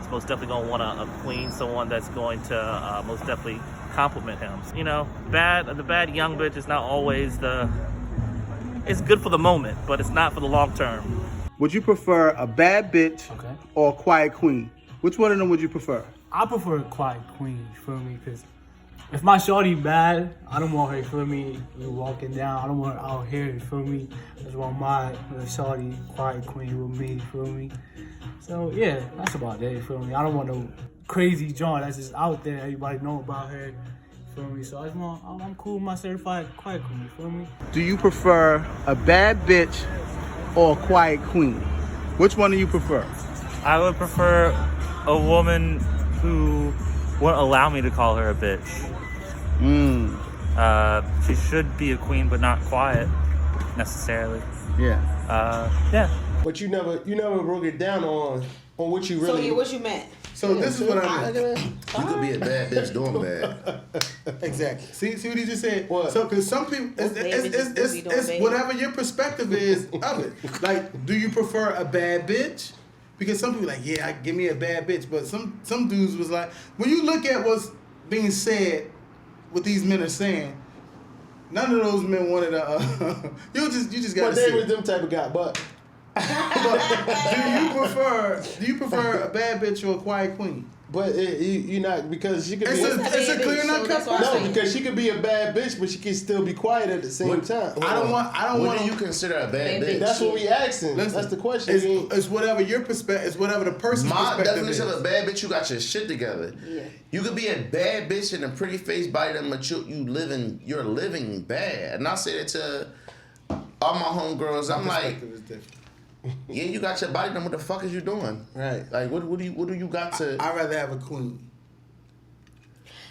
is most definitely gonna want a queen, someone that's going to most definitely compliment him. The bad young bitch is not always it's good for the moment, but it's not for the long term. Would you prefer a bad bitch or a quiet queen? Which one of them would you prefer? I prefer a quiet queen, you feel me? Because if my shorty bad, I don't want her, you feel me, walking down. I don't want her out here, you feel me? I just want my shorty quiet queen with me, you feel me? So, yeah, that's about it, you feel me? I don't want no crazy joint that's just out there, everybody know about her, you feel me? So I'm cool with my certified quiet queen, you feel me? Do you prefer a bad bitch or a quiet queen? Which one do you prefer? I would prefer a woman who won't allow me to call her a bitch. She should be a queen, but not quiet necessarily. Yeah. But you never broke it down on what you really. So what you meant? So this is what I meant. You could be a bad bitch doing bad. Exactly. See what he just said? What? So, because some people, it's whatever your perspective is of it. Like, do you prefer a bad bitch? Because some people like, yeah, give me a bad bitch. But some dudes was like, when you look at what's being said, what these men are saying, none of those men wanted a. you just gotta. But they was them type of guy, but. do you prefer a bad bitch or a quiet queen? But you not, because she could be. It's a clear enough cut question. No, because she could be a bad bitch, but she can still be quiet at the same time. I don't want. What do you consider a bad bitch? That's what we asking. That's the question. It's whatever your perspective. It's whatever the person's My perspective definition is. of a bad bitch, you got your shit together. Yeah. You could be a bad bitch in a pretty face body that you're living bad. And I say that to all my homegirls. I'm like, yeah, you got your body done. What the fuck is you doing? Right. Like, what do you got to? I'd rather have a queen.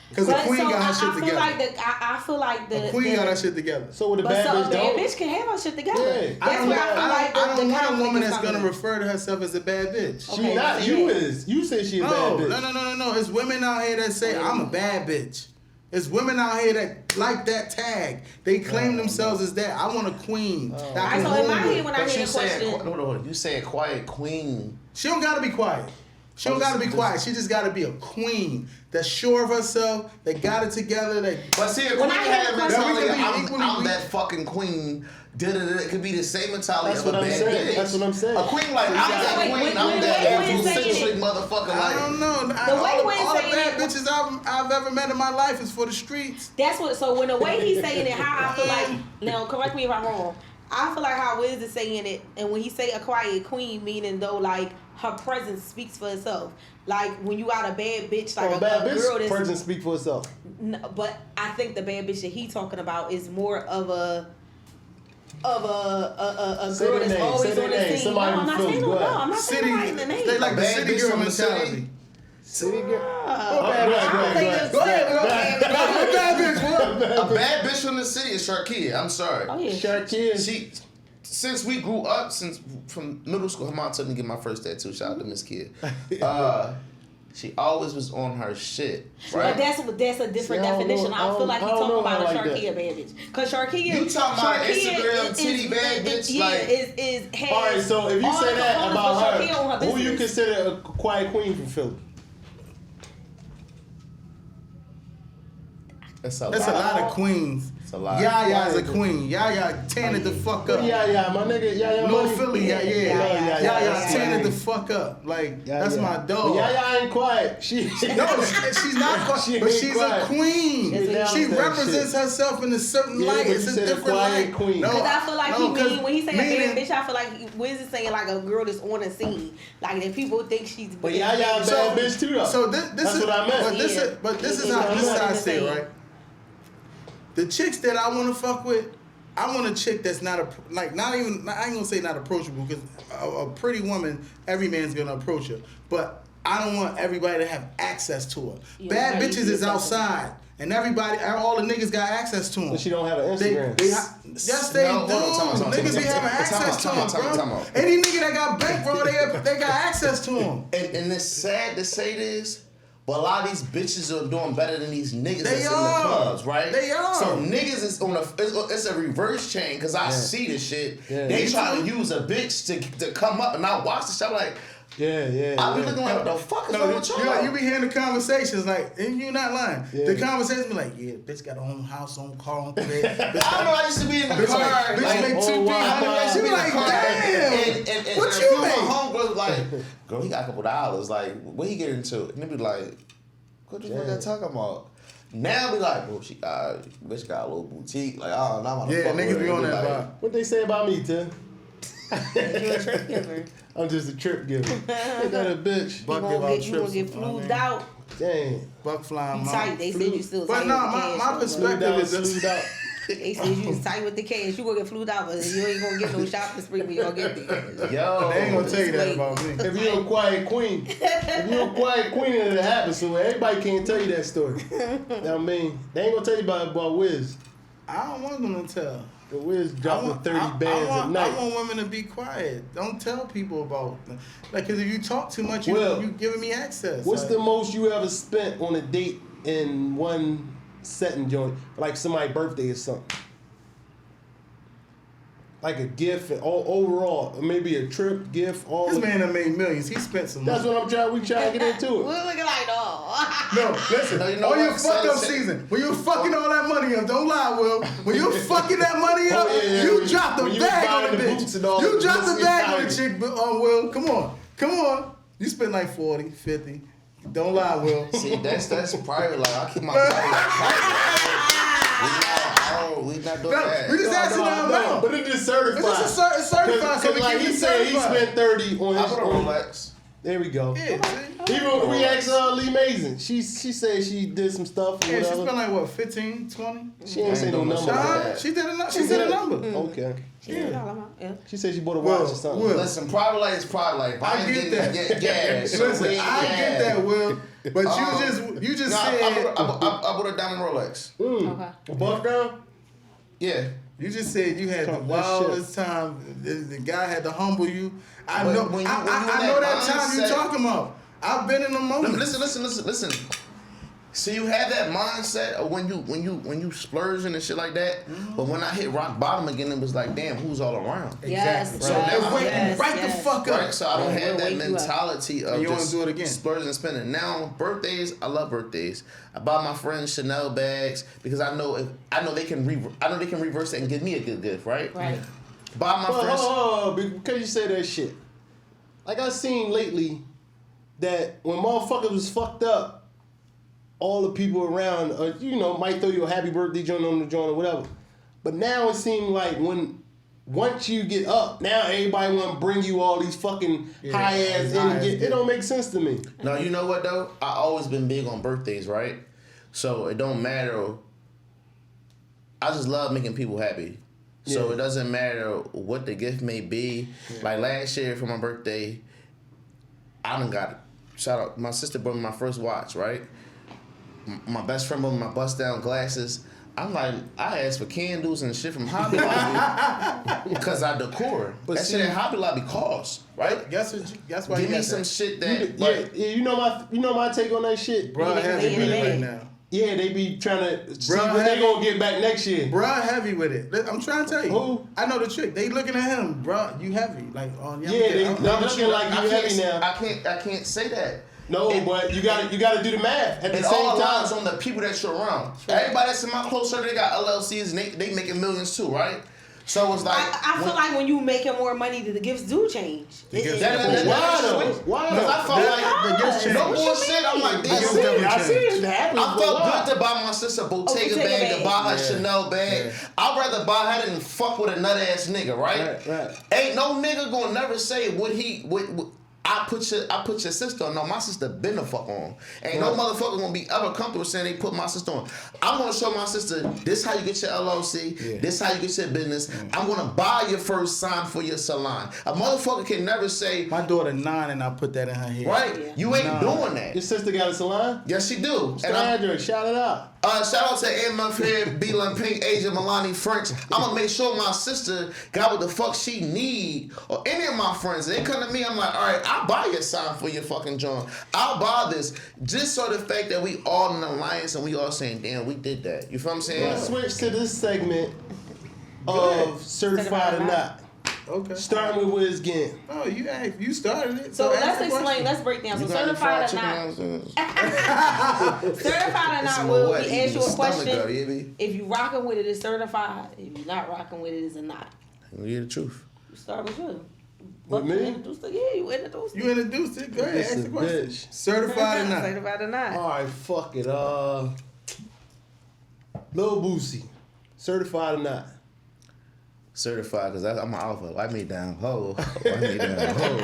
Because a queen got her shit together. I feel like the A queen got her shit together. So with a But bad so bitch, a bad don't. bitch can have her shit together. Yeah. That's where I feel like I don't want a conflict woman is that's gonna coming. refer to herself as a bad bitch. She not. You is. You say she a bad bitch. No. It's women out here that say I'm a bad bitch. It's women out here that like that tag. They claim themselves as that. I want a queen. That I can So in my hold with. head when I But hear you the say question, you say a quiet queen. She don't gotta be quiet. She don't gotta be quiet. She just gotta be a queen that's sure of herself, that got it together. But see, a queen When I hear had the mentality. question- I'm that fucking queen. It could be the same mentality That's of what a I'm bad saying. bitch. That's what I'm saying. A queen like I'm that wait, queen. when I'm that Wayne saying eccentric it- motherfucker. I don't know. The way Wayne all the saying bad it- bitches I've ever met in my life is for the streets. that's what. So when the way he's saying it, how I feel like, now correct me if I'm wrong. I feel like how Wiz is saying it, and when he say a quiet queen, meaning though like her presence speaks for itself. Like when you got a bad bitch, like a bad bitch girl that's presence speak for itself. No, but I think the bad bitch that he talking about is more of a girl that's always on the scene. No, I'm not saying no. I'm not saying nobody in the name. They like the city girl mentality. City girl. Go ahead. A bad bitch from the city is Sharkia. I'm sorry. Oh yeah, Sharkia. Since we grew up, from middle school, her mom took me to get my first tattoo. Shout out to Miss Kid. She always was on her shit, right? But that's a different definition. I don't feel like you talking about a Sharkia bad bitch. Cause Sharkia, you talking about Instagram titty bad bitch? Has all right, so if you say that about her, who you business. consider a quiet queen from Philly? That's a lot of queens. It's a lot. Yaya's a queen. Yaya tan it the fuck up. Yeah, my nigga. Yeah. North Philly, Yaya tan it yeah. the fuck up. Like that's my dog. Yaya ain't quiet. She's not quiet, but she's a queen. She represents herself in a certain light. It's a different light. Queen. Because I feel like he mean when he say a bad bitch, I feel like Wiz is saying like a girl that's on the scene, like that people think she's. But Yaya a bad bitch too though. So this that's is what I meant. But this is how I say it, right? The chicks that I want to fuck with, I want a chick that's not I ain't gonna say not approachable, because a pretty woman, every man's gonna approach her. But I don't want everybody to have access to her. Bad bitches is outside, and all the niggas got access to them. But she don't have an Instagram. Yes, they do. Niggas be having access to them, bro. Any nigga that got bankroll, they got access to them. And it's sad to say this, but a lot of these bitches are doing better than these niggas that's in the clubs, right? They are. So niggas is it's a reverse chain, because I see the shit. Yeah. They try to use a bitch to come up, and I watch the shit. I'm like, I be looking like, what the fuck is wrong with y'all? You be hearing the conversations, like, and you're not lying. Yeah. The conversations be like, yeah, bitch got her own house, own car, own credit. I know I used to be in the car. Bitch make $200. She be like, damn. And What you my make? homegirl like, girl, he got a couple dollars. Like, what he get into? And they be like, what the fuck that talking about? Now be like, bro, bitch got a little boutique. Like, oh, now I'm niggas be on that vibe. What they say about me, Tim? You're a trip giver. I'm just a trip giver. Ain't that a bitch? You gonna get flued out. Dang. Buck flying. Tight. They said you still tight. But no, my perspective is flued out. They said you was tight with the cash. You gonna get flued out, but you ain't gonna get no shopping spree when you gonna get there. Yo, they ain't gonna tell you that about me. If you're a quiet queen, it'll happen. So everybody can't tell you that story. You know what I mean? They ain't gonna tell you about Wiz. I don't want them to tell. The Wiz dropping 30 bands a night. I want women to be quiet. Don't tell people about, like, because if you talk too much, you giving me access. What's the most you ever spent on a date in one setting joint? Like somebody's birthday or something? Like a gift, overall, maybe a trip, gift, all. This man done made millions. He spent some money. That's what we trying to get into it. We're looking like, No, listen. On your fuck up season, when you're fucking all that money up, don't lie, Will. When you're fucking that money up, you drop the bag on the bitch. You drop the bag on the chick, Will. Come on. You spend like 40, 50. Don't lie, Will. See, that's private. Like, I keep my private. We not doing that. We just asking out loud. But it just certified. It's just certified. Because like he said, he spent 30 on his own. Rolex. There we go. Yeah, even when we asked Lee Mason, she said she did some stuff. Yeah, she spent like what, 15, 20? She ain't say no number. She said a number. Okay. Yeah. She said she bought a watch or something. Listen, private life is private life. I get that. Gas. Listen, I get that, Will. But you just said I bought a diamond Rolex. Okay. Buff down? Yeah. You just said you had the wildest time. The guy had to humble you. I know that time you talking about. I've been in the moment. Listen. So you have that mindset of when you splurging and shit like that. Mm-hmm. But when I hit rock bottom again, it was like, damn, who's all around? Yes. Exactly. So now the fuck up. Right. So I don't have that mentality of just do it again. splurging and spending. Now birthdays, I love birthdays. I buy my friends Chanel bags because I know they can reverse it and give me a good gift, right? Right. Buy my friends. Because you say that shit. Like I seen lately that when motherfuckers was fucked up, all the people around, might throw you a happy birthday joint on the joint or whatever. But now it seems like when once you get up, now everybody want to bring you all these fucking high ass in. It don't make sense to me. No, you know what though? I always been big on birthdays, right? So it don't matter. I just love making people happy. So it doesn't matter what the gift may be. Like last year for my birthday, I done got, shout out, my sister brought me my first watch, right? My best friend brought me my bust down glasses. I'm like, I asked for candles and shit from Hobby Lobby because I decor. But that shit at Hobby Lobby costs, right? Guess why Give you me some that. shit that, you know my take on that shit. Bro, heavy with it right now. Yeah, they be trying to see what they gonna get back next year. Bruh heavy with it. I'm trying to tell you. Who? I know the trick. They looking at him, bruh. You heavy. Like, they looking like you heavy now. I can't say that. No, but you gotta do the math at the It same all time. lies on the people that you're around. Everybody that's in my close circle, they got LLCs and they making millions too, right? So it's like I feel like when you making more money, the gifts do change. Why though? Why? Because I felt like the gifts change. no bullshit. I'm like, I see it happen. I felt good to buy my sister a Bottega bag, to buy her Chanel bag. Yeah. I'd rather buy her than fuck with a nut ass nigga, right? Right. Ain't no nigga gonna never say what I put your sister on. No, my sister been the fuck on. Ain't no motherfucker gonna be ever comfortable saying they put my sister on. I'm gonna show my sister this how you get your LLC. Yeah. This how you get your business. I'm gonna buy your first sign for your salon. A motherfucker can never say my daughter 9 and I put that in her head. right. Yeah. You ain't doing that. Your sister got a salon? Yes, she do. What's the address? Shout it out. Shout out to Emma Fair, Beeline Pink, Asia, Milani, French. I'm gonna make sure my sister got what the fuck she need, or any of my friends. They come to me, I'm like, all right, I'll buy your sign for your fucking joint. I'll buy this. Just so the fact that we all in alliance and we all saying, damn, we did that. You feel what I'm saying? Let's switch to this segment of Certified or Not. Okay. Starting with Wiz Game. Oh, you started it. So let's explain. Let's break down. So certified or not. Certified or not, will we ask you a question? If you rocking with it, it's certified. If you're not rocking with it, it's a not. You hear the truth. You start with you. With me? You introduced it. Yeah, you introduced it. You introduced it. Go ahead, ask the question. Certified or not? Certified or not. All right, fuck it. Lil Boosie. Certified or not? Certified, because I'm an alpha. Wipe me down, ho. Wipe me down, ho.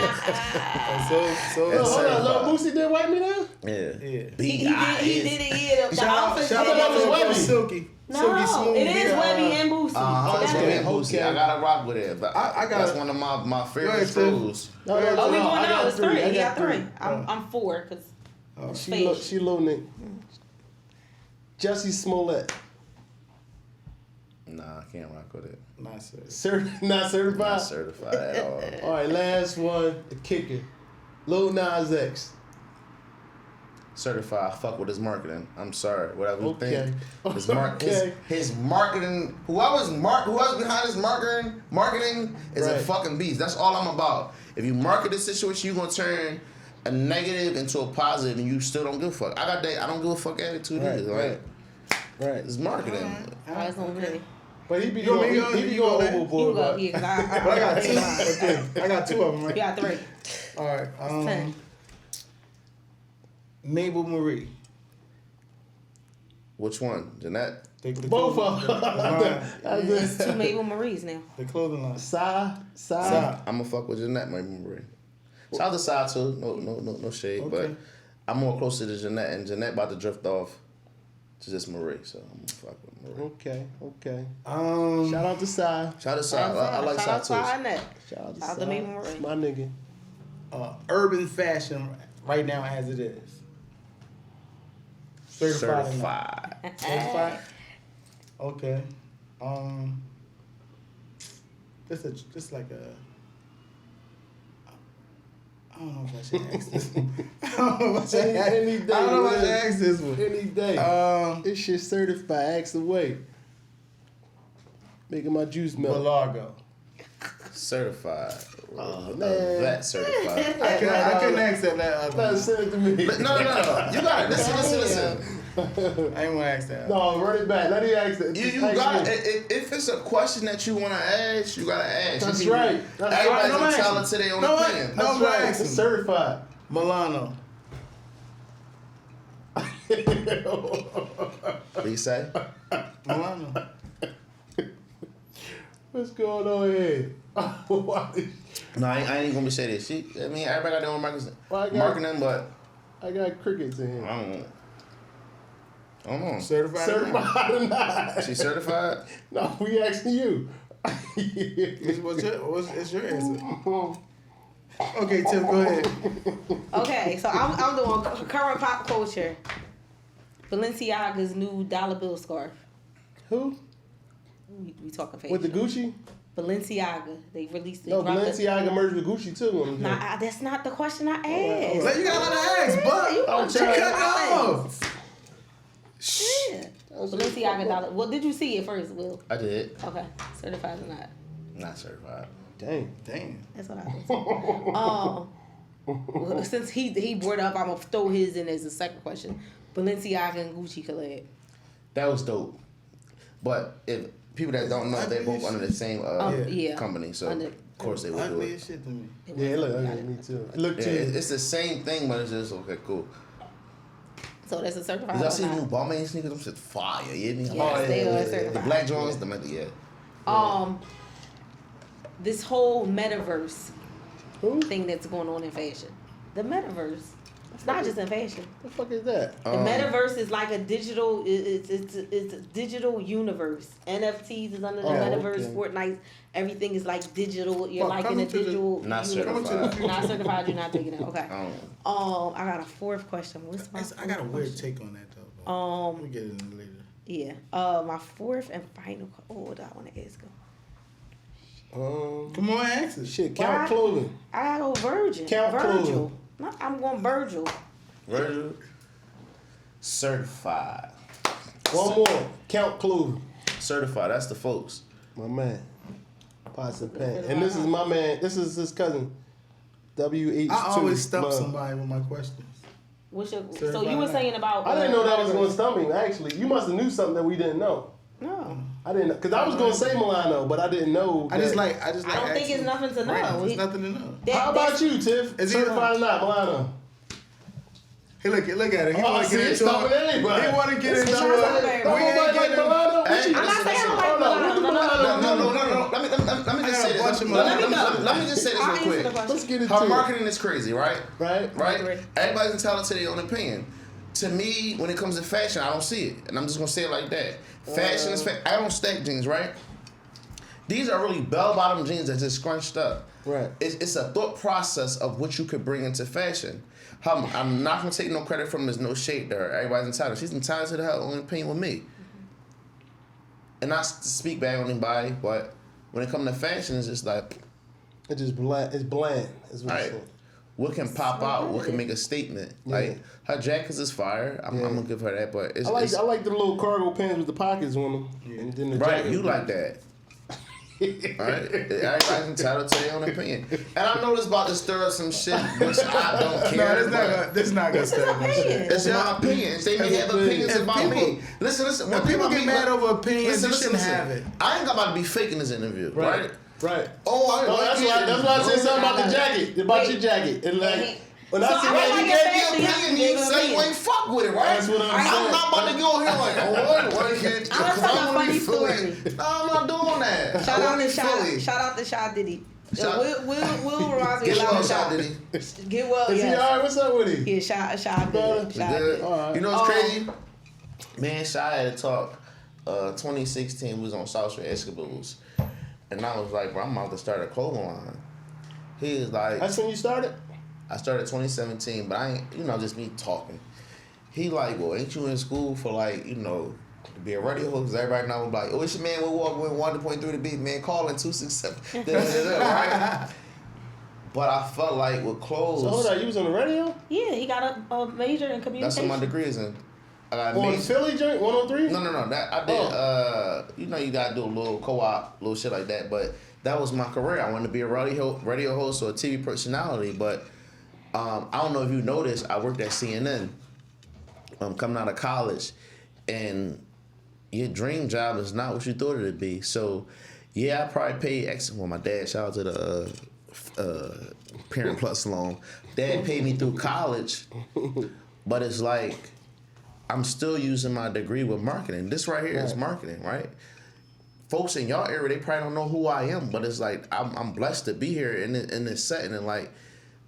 Hold on, Lil Boosie did wipe me down? Yeah. He did it. Shout out to Silky. No, Silky Smooth. it is Webby and Boosie. It's Webby and Boosie. I gotta rock with it. But that's one of my favorite crews. Oh, we going out. It's 3. He got 3. I'm 4 because she low Nick. Jussie Smollett. Nah, I can't rock with it. Not certified. Not certified? Not certified at all. All right, last one, the kicker. Lil Nas X. Certified. Fuck with his marketing. I'm sorry. Whatever you think. Okay. His marketing. Whoever's behind his marketing is a fucking beast. That's all I'm about. If you market the situation, you're gonna turn a negative into a positive, and you still don't give a fuck. I got that. I don't give a fuck attitude either. Right. It's marketing. All right, it's on me. But he be going overboard. You go here because I got 2. Okay. I got 2 of them. Right? You got 3. All right. Mabel Marie. Which one? Jeanette? Both of them. There's 2 Mabel Maries now. The clothing line. Sa. I'm gonna fuck with Jeanette, Mabel Marie. Shout out to Sa too. No shade, but I'm more closer to Jeanette, and Jeanette about to drift off to just Marie, so I'm gonna fuck with Marie. Okay. Shout out to Sa. Shout out to Sa. I like Sa too. Shout out to Sa. My nigga. Urban fashion right now as it is. Certified. Okay. Just like a. I don't know if I should ask this one. I don't know if I should ask this one. Any day. This shit certified. Ask away. Making my juice melt. Largo. Certified. Oh, man. That certified. I couldn't accept that. Send it to me. No. You got it. Listen. I ain't want to ask that. No, run it back. Let me ask that. You got it. If it's a question that you want to ask, you got to ask. That's right. Everybody's entitled to their own opinion. That's right. It's certified. Milano. What do you say? Milano. What's going on here? No, I ain't gonna be say this. Everybody got their own marketing, but I got crickets in here. I don't know. Certified or not? She certified? No, we asking you. What's your answer? Okay, Tiff, go ahead. Okay, so I'm doing current pop culture. Balenciaga's new dollar bill scarf. Who? We talking fashion. With the Gucci? Balenciaga. They released it. No, Balenciaga merged with Gucci too. Nah, that's not the question I asked. Like, you gotta let her ask, but I'm she cut it off. Yeah. Balenciaga dollar. Well, did you see it first, Will? I did. Okay. Certified or not? Not certified. Damn. That's what I was. Since he brought it up, I'm gonna throw his in as a second question. Balenciaga and Gucci collab. That was dope. But if people that don't know, they're both under the same company, so of course they would do it. Shit to me. Yeah, it look ugly to me too. It look it's the same thing, but it's just okay, cool. So that's a certified. Did y'all see the new Balmain sneakers? Them shit fire, you hear me? Yes, they are certified. The black Jones, This whole metaverse thing that's going on in fashion. The metaverse. It's not just in fashion. The fuck is that? The metaverse is like a digital. It's a digital universe. NFTs is under the metaverse. Okay. Fortnite. Everything is like digital. You're like in a digital. Not certified. Not certified. You're not taking it. Okay. I got a fourth question. What's my? I got a weird take on that though. We'll get it in later. Yeah. My fourth and final. What do I want to ask him? Come on, answer. Shit, Count Clothing. I gotta go Virgil. Virgil. No, I'm going Virgil. Virgil. Certified. One more. Count Clothing. Certified. That's the folks. My man. Pots and Pan. And this is my man. This is his cousin. WH2. I always stump somebody with my questions. So you were saying about... I didn't know that was going to stump him, actually. You must have knew something that we didn't know. No. I didn't know. Because I was going to say Milano, but I didn't know. I just like I don't think it's nothing to know. There's nothing to know. How about you, Tiff? Is certified or not, Milano? Hey, look at it. He want to get into it. He want to get into it. We ain't getting Milano. I'm not saying I don't like Milano. No. Let me just say this. Let me just say this real quick. Let's get into it. Her marketing is crazy, right? Right. Everybody's entitled to their own opinion. To me, when it comes to fashion, I don't see it. And I'm just going to say it like that. Fashion is fashion. I don't stack jeans, right? These are really bell-bottom jeans that just scrunched up. Right. It's a thought process of what you could bring into fashion. I'm not going to take no credit from there's no shade there. Everybody's entitled. She's entitled to her own opinion with me. And not to speak bad on anybody, but when it comes to fashion, it's just like... It's just bland. It's bland. Is what it's saying. What can pop out? What can make a statement? Yeah. Like her jackets is fire. I'm gonna give her that. But I like the little cargo pants with the pockets on them. Yeah. And then the jacket. You like that? Right? Everybody's entitled to their own opinion. And I know this about to stir up some shit, which I don't care. No, this is not gonna stir up no shit. It's my opinion. They may have opinions about me. Listen. When people get mad over opinions, you shouldn't have it. I ain't about to be faking this interview, right? Right. That's why I said something about the jacket. About your jacket. And like, when I said that, you gave your opinion, you say you ain't fuck with it, right? That's what I'm saying. I'm not about to go here like, what can't I'm gonna tell a funny story. No, I'm not doing that. Shout out to Shy Diddy. Will reminds me of Shy Shy Diddy. Get well, yes. Is he alright? What's up with him? Yeah, Shy Diddy. Right. You know what's crazy? Man, Shy had a talk. 2016, we was on South Street Escaboos. And I was like, bro, I'm about to start a clothing line. He was like... That's when you started? I started 2017, but I ain't, just me talking. He like, well, ain't you in school for like, to be a radio host? Everybody now was like, oh, it's your man, we'll walk with 1.3 to beat, man, calling 267. Right? But I felt like with clothes... So hold on, you was on the radio? Yeah, he got a major in communication. That's what my degree is in. On Philly joint, 103? No. That I did. You gotta do a little co-op, little shit like that. But that was my career. I wanted to be a radio host or a TV personality. But I don't know if you noticed, I worked at CNN. Coming out of college, and your dream job is not what you thought it would be. So, yeah, I probably paid X. Well, my dad, shout out to the Parent Plus loan. Dad paid me through college, but it's like, I'm still using my degree with marketing. This right here is marketing, right? folks in y'all area, they probably don't know who I am, but it's like I'm blessed to be here in this setting and like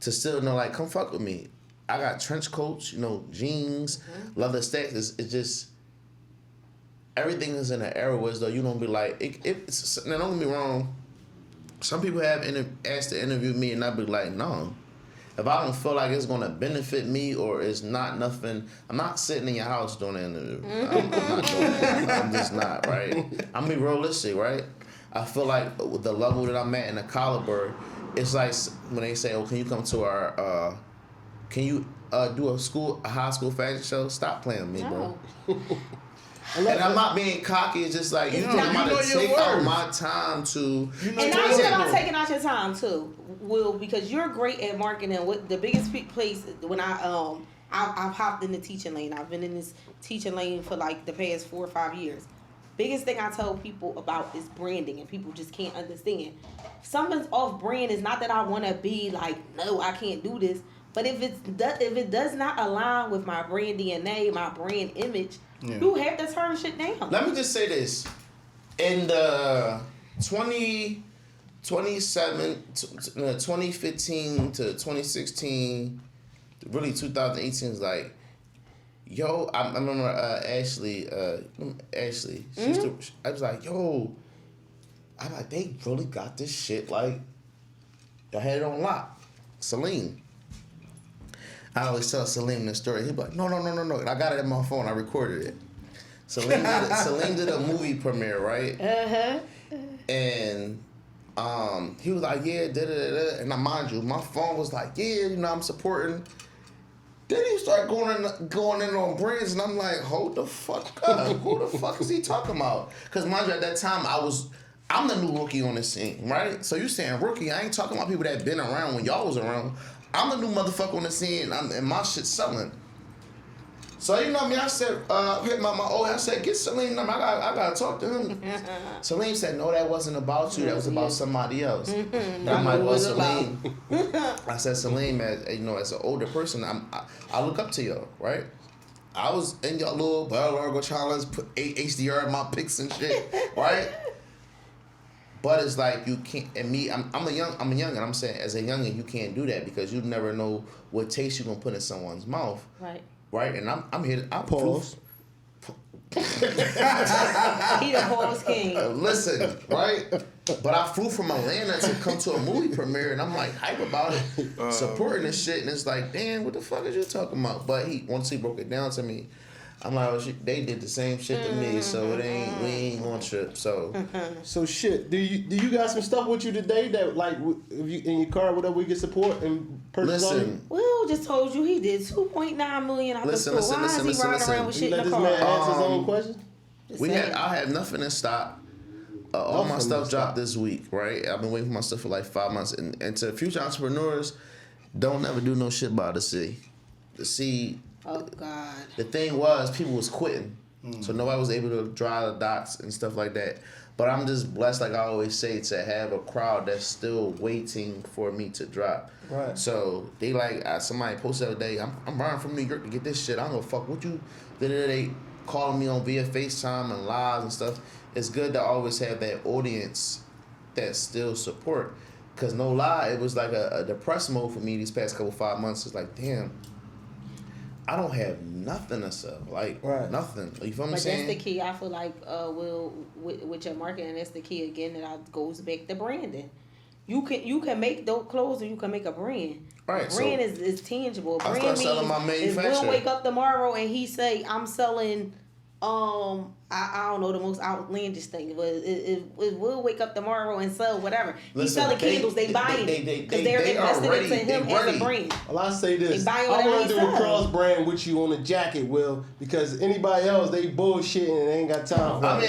to still know like come fuck with me. I got trench coats, jeans, leather stacks. It's just everything is in an era where though you don't be like it's. Now don't get me wrong. Some people have asked to interview me and I be like, no. If I don't feel like it's gonna benefit me or it's not nothing, I'm not sitting in your house doing an interview. I'm not doing that. I'm just not, right? I'm gonna be realistic, right? I feel like with the level that I'm at and the caliber, it's like when they say, "Oh, can you come to our? Can you do a high school fashion show?" Stop playing with me, bro. And I'm not being cocky. It's just like I'm about to take out my time to. And I even about taking out your time too, Will, because you're great at marketing. What the biggest place when I've hopped in the teaching lane. I've been in this teaching lane for like the past 4 or 5 years. Biggest thing I tell people about is branding, and people just can't understand. If something's off brand, it's not that I want to be like, no, I can't do this. But if it does not align with my brand DNA, my brand image. Yeah. You have to turn shit down. Let me just say this. In the 2015 to 2016, really 2018 is like, yo, I remember Ashley, she used to, I was like, yo, I'm like, they really got this shit, like, I had it on lock. Celine. I always tell Salim this story. He'd be like, no. And I got it in my phone. I recorded it. Salim did a movie premiere, right? Uh-huh. And he was like, yeah, da-da-da-da. And mind you, my phone was like, yeah, I'm supporting. Then he started going in on brands, and I'm like, hold the fuck up. Who the fuck is he talking about? Because mind you, at that time, I'm the new rookie on the scene, right? So you saying rookie, I ain't talking about people that been around when y'all was around. I'm the new motherfucker on the scene, and my shit's selling. So you know what I mean? I said, hit my old. I said, get Salim number. I gotta talk to him. Salim said, no, that wasn't about you. That was about somebody else. And I'm like, well, Salim. I said, Salim, as as an older person, I look up to y'all, right? I was in your little Largo challenge, put HDR in my pics and shit, right? But it's like you can't. And me, I'm a youngin'. I'm saying as a youngin', you can't do that because you never know what taste you gonna put in someone's mouth. Right. Right. And I'm here. I pause. He the pause king. Listen, right. But I flew from Atlanta to come to a movie premiere, and I'm like hype about it, supporting this shit, and it's like, damn, what the fuck is you talking about? But once he broke it down to me. I'm like, they did the same shit to me, so we ain't gonna trip. So shit. Do you got some stuff with you today that like if you in your car, whatever, we can support and purchase? Listen, Will just told you he did $2.9 million out the store. Why is he riding around with shit in the car? Let this man answer his own question. I have nothing in stock. All my stuff dropped this week, right? I've been waiting for my stuff for like 5 months. And to future entrepreneurs, don't ever do no shit by the sea. The sea. Oh God. The thing was, people was quitting, so nobody was able to dry the docks and stuff like that. But I'm just blessed, like I always say, to have a crowd that's still waiting for me to drop. Right. So they like somebody posted the other day, I'm running from New York to get this shit. I don't give a fuck what you. They calling me on via FaceTime and lives and stuff. It's good to always have that audience that still support. Cause no lie, it was like a depressed mode for me these past 5 months. It's like, damn. I don't have nothing to sell, nothing. You feel what I'm saying? But that's the key. I feel like, Will, with your marketing, that's the key again. That goes back to branding. You can make those clothes, or you can make a brand. Right. Brand is tangible. Brand I start selling my manufacturer. Will wake up tomorrow and he say, "I'm selling." I don't know the most outlandish thing, but it will wake up tomorrow and sell whatever. He's selling candles. They buying it because they're invested into him as a brand. Well, I say this. I want to do a cross brand with you on the jacket, Will, because anybody else they bullshitting and they ain't got time for it. I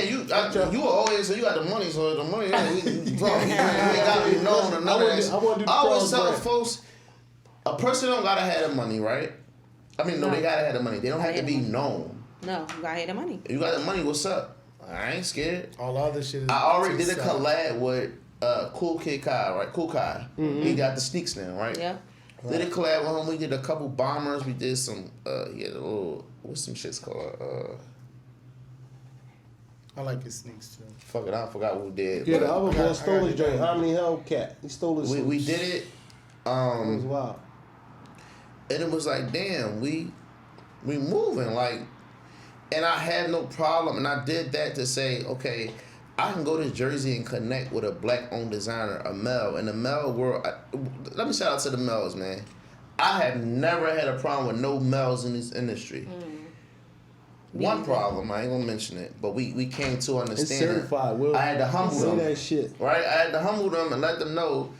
mean, you always so you got the money, so the money. You ain't got to be known or none of this. I always tell folks, a person don't gotta have the money, right? I mean, no, they gotta have the money. They don't have to be known. No, you gotta have the money. You got the money, what's up? I ain't scared. All the other shit is... I already did a collab with Cool Kid Kai, right? Cool Kai. Mm-hmm. He got the sneaks now, right? Yeah. Right. Did a collab with him. We did a couple bombers. We did some, he had a little, what's some shit's called? I like his sneaks too. Fuck it, I forgot what we did. Yeah, but the other boy stole his joint. down. Omni Hellcat. He stole his. we did it. It was wild. And it was like, damn, we moving like, and I had no problem, and I did that to say, okay, I can go to Jersey and connect with a black-owned designer, a male. In the male world, let me shout out to the males, man. I have never had a problem with no males in this industry. One problem, I ain't gonna mention it, but we came to understand. It's certified. Will. I had to humble them. Say that shit. Right? I had to humble them and let them know,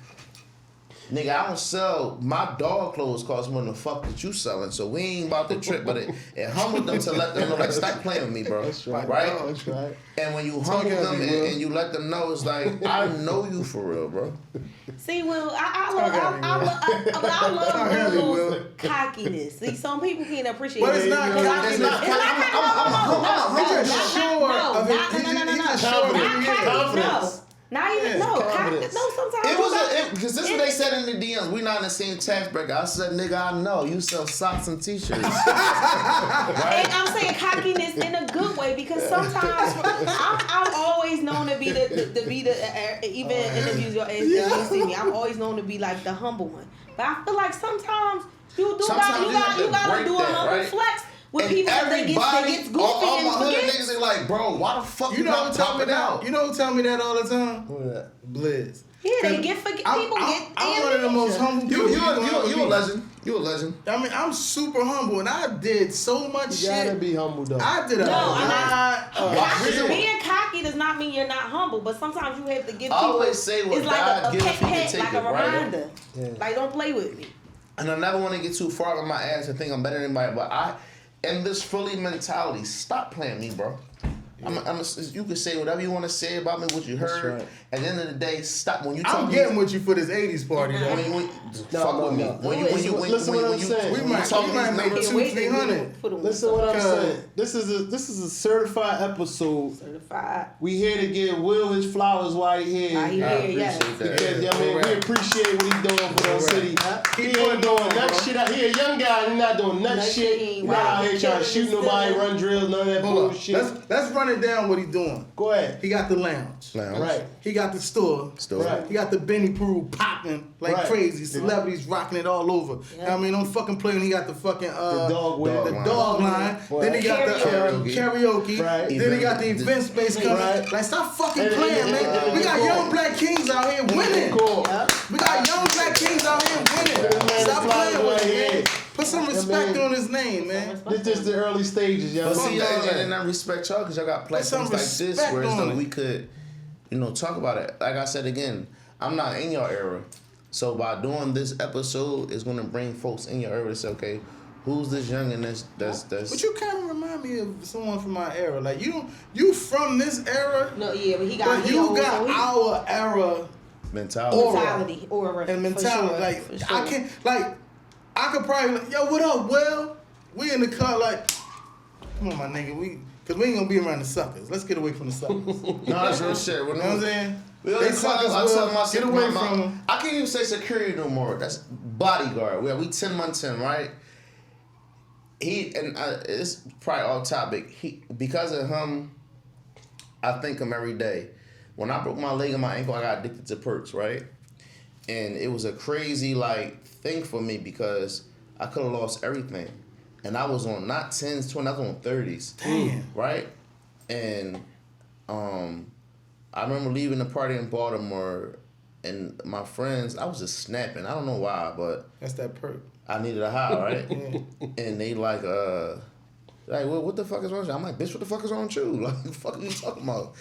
nigga, I don't sell, my dog clothes cost more than the fuck that you selling, so we ain't about to trip, but it humbled them to let them know, like, stop playing with me, bro. That's right. Right? Oh, that's right. And when you humble them and you let them know, it's like, I know you for real, bro. See, Will, I love Will's cockiness. See, some people can't appreciate But it's it. not cockiness. He's just sure of it. He's just sure of who he is. Not even, Confidence. no, sometimes. It was because this is what they said in the DMs. We not in the same tax bracket. I said, nigga, I know you sell socks and t-shirts. And I'm saying cockiness in a good way because sometimes I'm always known to be the even in interviews you see me, I'm always known to be like the humble one. But I feel like sometimes you gotta do a humble flex with and people that they get goofy all my and hood forget. niggas are like, bro, why the fuck You know not who tell me popping out? that? You know who tell me that all the time? Who that? Blizz. Yeah, they get forget. People get. I'm one of the most humble people. You a legend. You a legend. I mean, I'm super humble, and I did so much You gotta shit. be humble though. I did a lot. Being cocky does not mean you're not humble, but sometimes you have to give people. I always say what it's like God a gives, he can pet, take like it, a right? reminder. Yeah. Like, don't play with me. And I never want to get too far on my ass and think I'm better than anybody, but in this fully mentality, stop playing me, bro. Yeah. You can say whatever you want to say about me, what you heard. Right. At the end of the day, stop. When you I'm talk, getting with you for this 80s party, though. Fuck with me. Listen what I'm saying. We might make $200-300. Listen what I'm saying. This is a certified episode. Certified. We here to give Will his flowers while he here. Right here, yes. Because I mean, we appreciate what he's doing for the city. He ain't doing nut shit out here. Young guy, he not doing nut shit. He not out here trying to shoot nobody, run drills, none of that bullshit. Let's run it down what he's doing. Go ahead. He got the lounge. Right. He got the store. Right. He got the Benny Peru popping like crazy. Celebrities rocking it all over. I mean, don't fucking play when he got the fucking the dog line. Then he got the karaoke. Right. Then he got the event space coming. Right. Like, stop fucking playing, man. We got young black kings out here winning. Cool. We got young black kings out here winning. Stop playing with it, man. Put some respect on his name, man. This just the early stages, y'all. But see, and then I respect y'all because y'all got platforms like this where it's like we could, talk about it. Like I said again, I'm not in your era. So by doing this episode, it's gonna bring folks in your era to say, okay, who's this young and that's But you kind of remind me of someone from my era. Like you from this era. No, yeah, but he got. But you got our era mentality. Aura. And mentality. Sure, like sure. I can't. Like I could probably. Like, yo, what up, Will? We in the car. Like, come on, my nigga. Cause we ain't gonna be around the suckers. Let's get away from the suckers. No, that's real shit. You know what I'm saying? They suckers. Get away from them. I can't even say security no more. That's bodyguard. We 10 months in, right? It's probably off topic. Because of him, I thank him every day. When I broke my leg and my ankle, I got addicted to perks, right? And it was a crazy thing for me because I could have lost everything. And I was on not 10s, 20s, I was on 30s. Damn. Right? And I remember leaving the party in Baltimore and my friends, I was just snapping. I don't know why, but that's that perk. I needed a high, right? And they what the fuck is wrong with you? I'm like, bitch, what the fuck is wrong with you? Like, what the fuck are you talking about?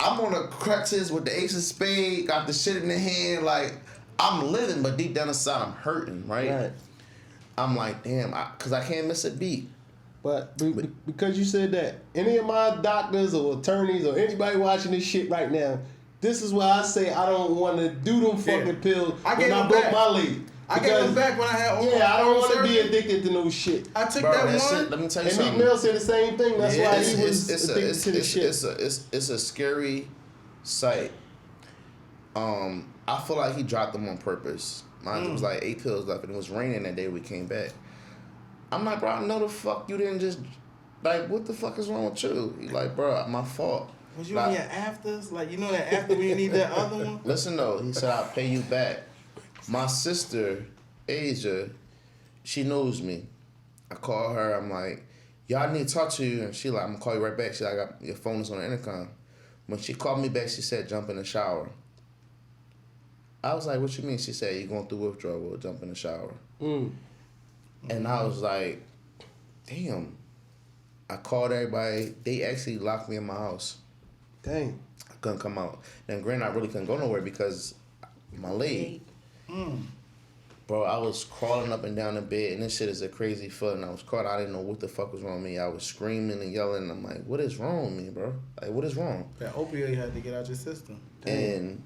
I'm on the crutches with the ace of spade, got the shit in the hand, like, I'm living, but deep down inside, I'm hurting, right? I'm like, damn, because I can't miss a beat. But because you said that, any of my doctors or attorneys or anybody watching this shit right now, this is why I say I don't want to do them fucking pills when I broke my leg. I gave them back when I had I don't want to be addicted to no shit. I took that one. Shit, let me tell you something. And Meek Mill said the same thing. That's why he was addicted to the shit. It's a scary sight. I feel like he dropped them on purpose. Mine was like 8 pills left, and it was raining that day we came back. I'm like, bro, I know the fuck you didn't just Like, what the fuck is wrong with you? He like, bro, my fault. Was you in your afters? Like, you know that after when you need that other one? Listen though, he said, I'll pay you back. My sister, Asia, she knows me. I call her, I'm like, yo, I need to talk to you. And she like, I'm gonna call you right back. She like, I got your phone is on the intercom. When she called me back, she said, jump in the shower. I was like, what you mean? She said, you're going through withdrawal, we'll jump in the shower. And I was like, damn. I called everybody. They actually locked me in my house. Dang. I couldn't come out. Then granted, I really couldn't go nowhere because my leg. Bro, I was crawling up and down the bed, and this shit is a crazy feeling. I was caught. I didn't know what the fuck was wrong with me. I was screaming and yelling. And I'm like, what is wrong with me, bro? Like, what is wrong? That opioid had to get out your system. And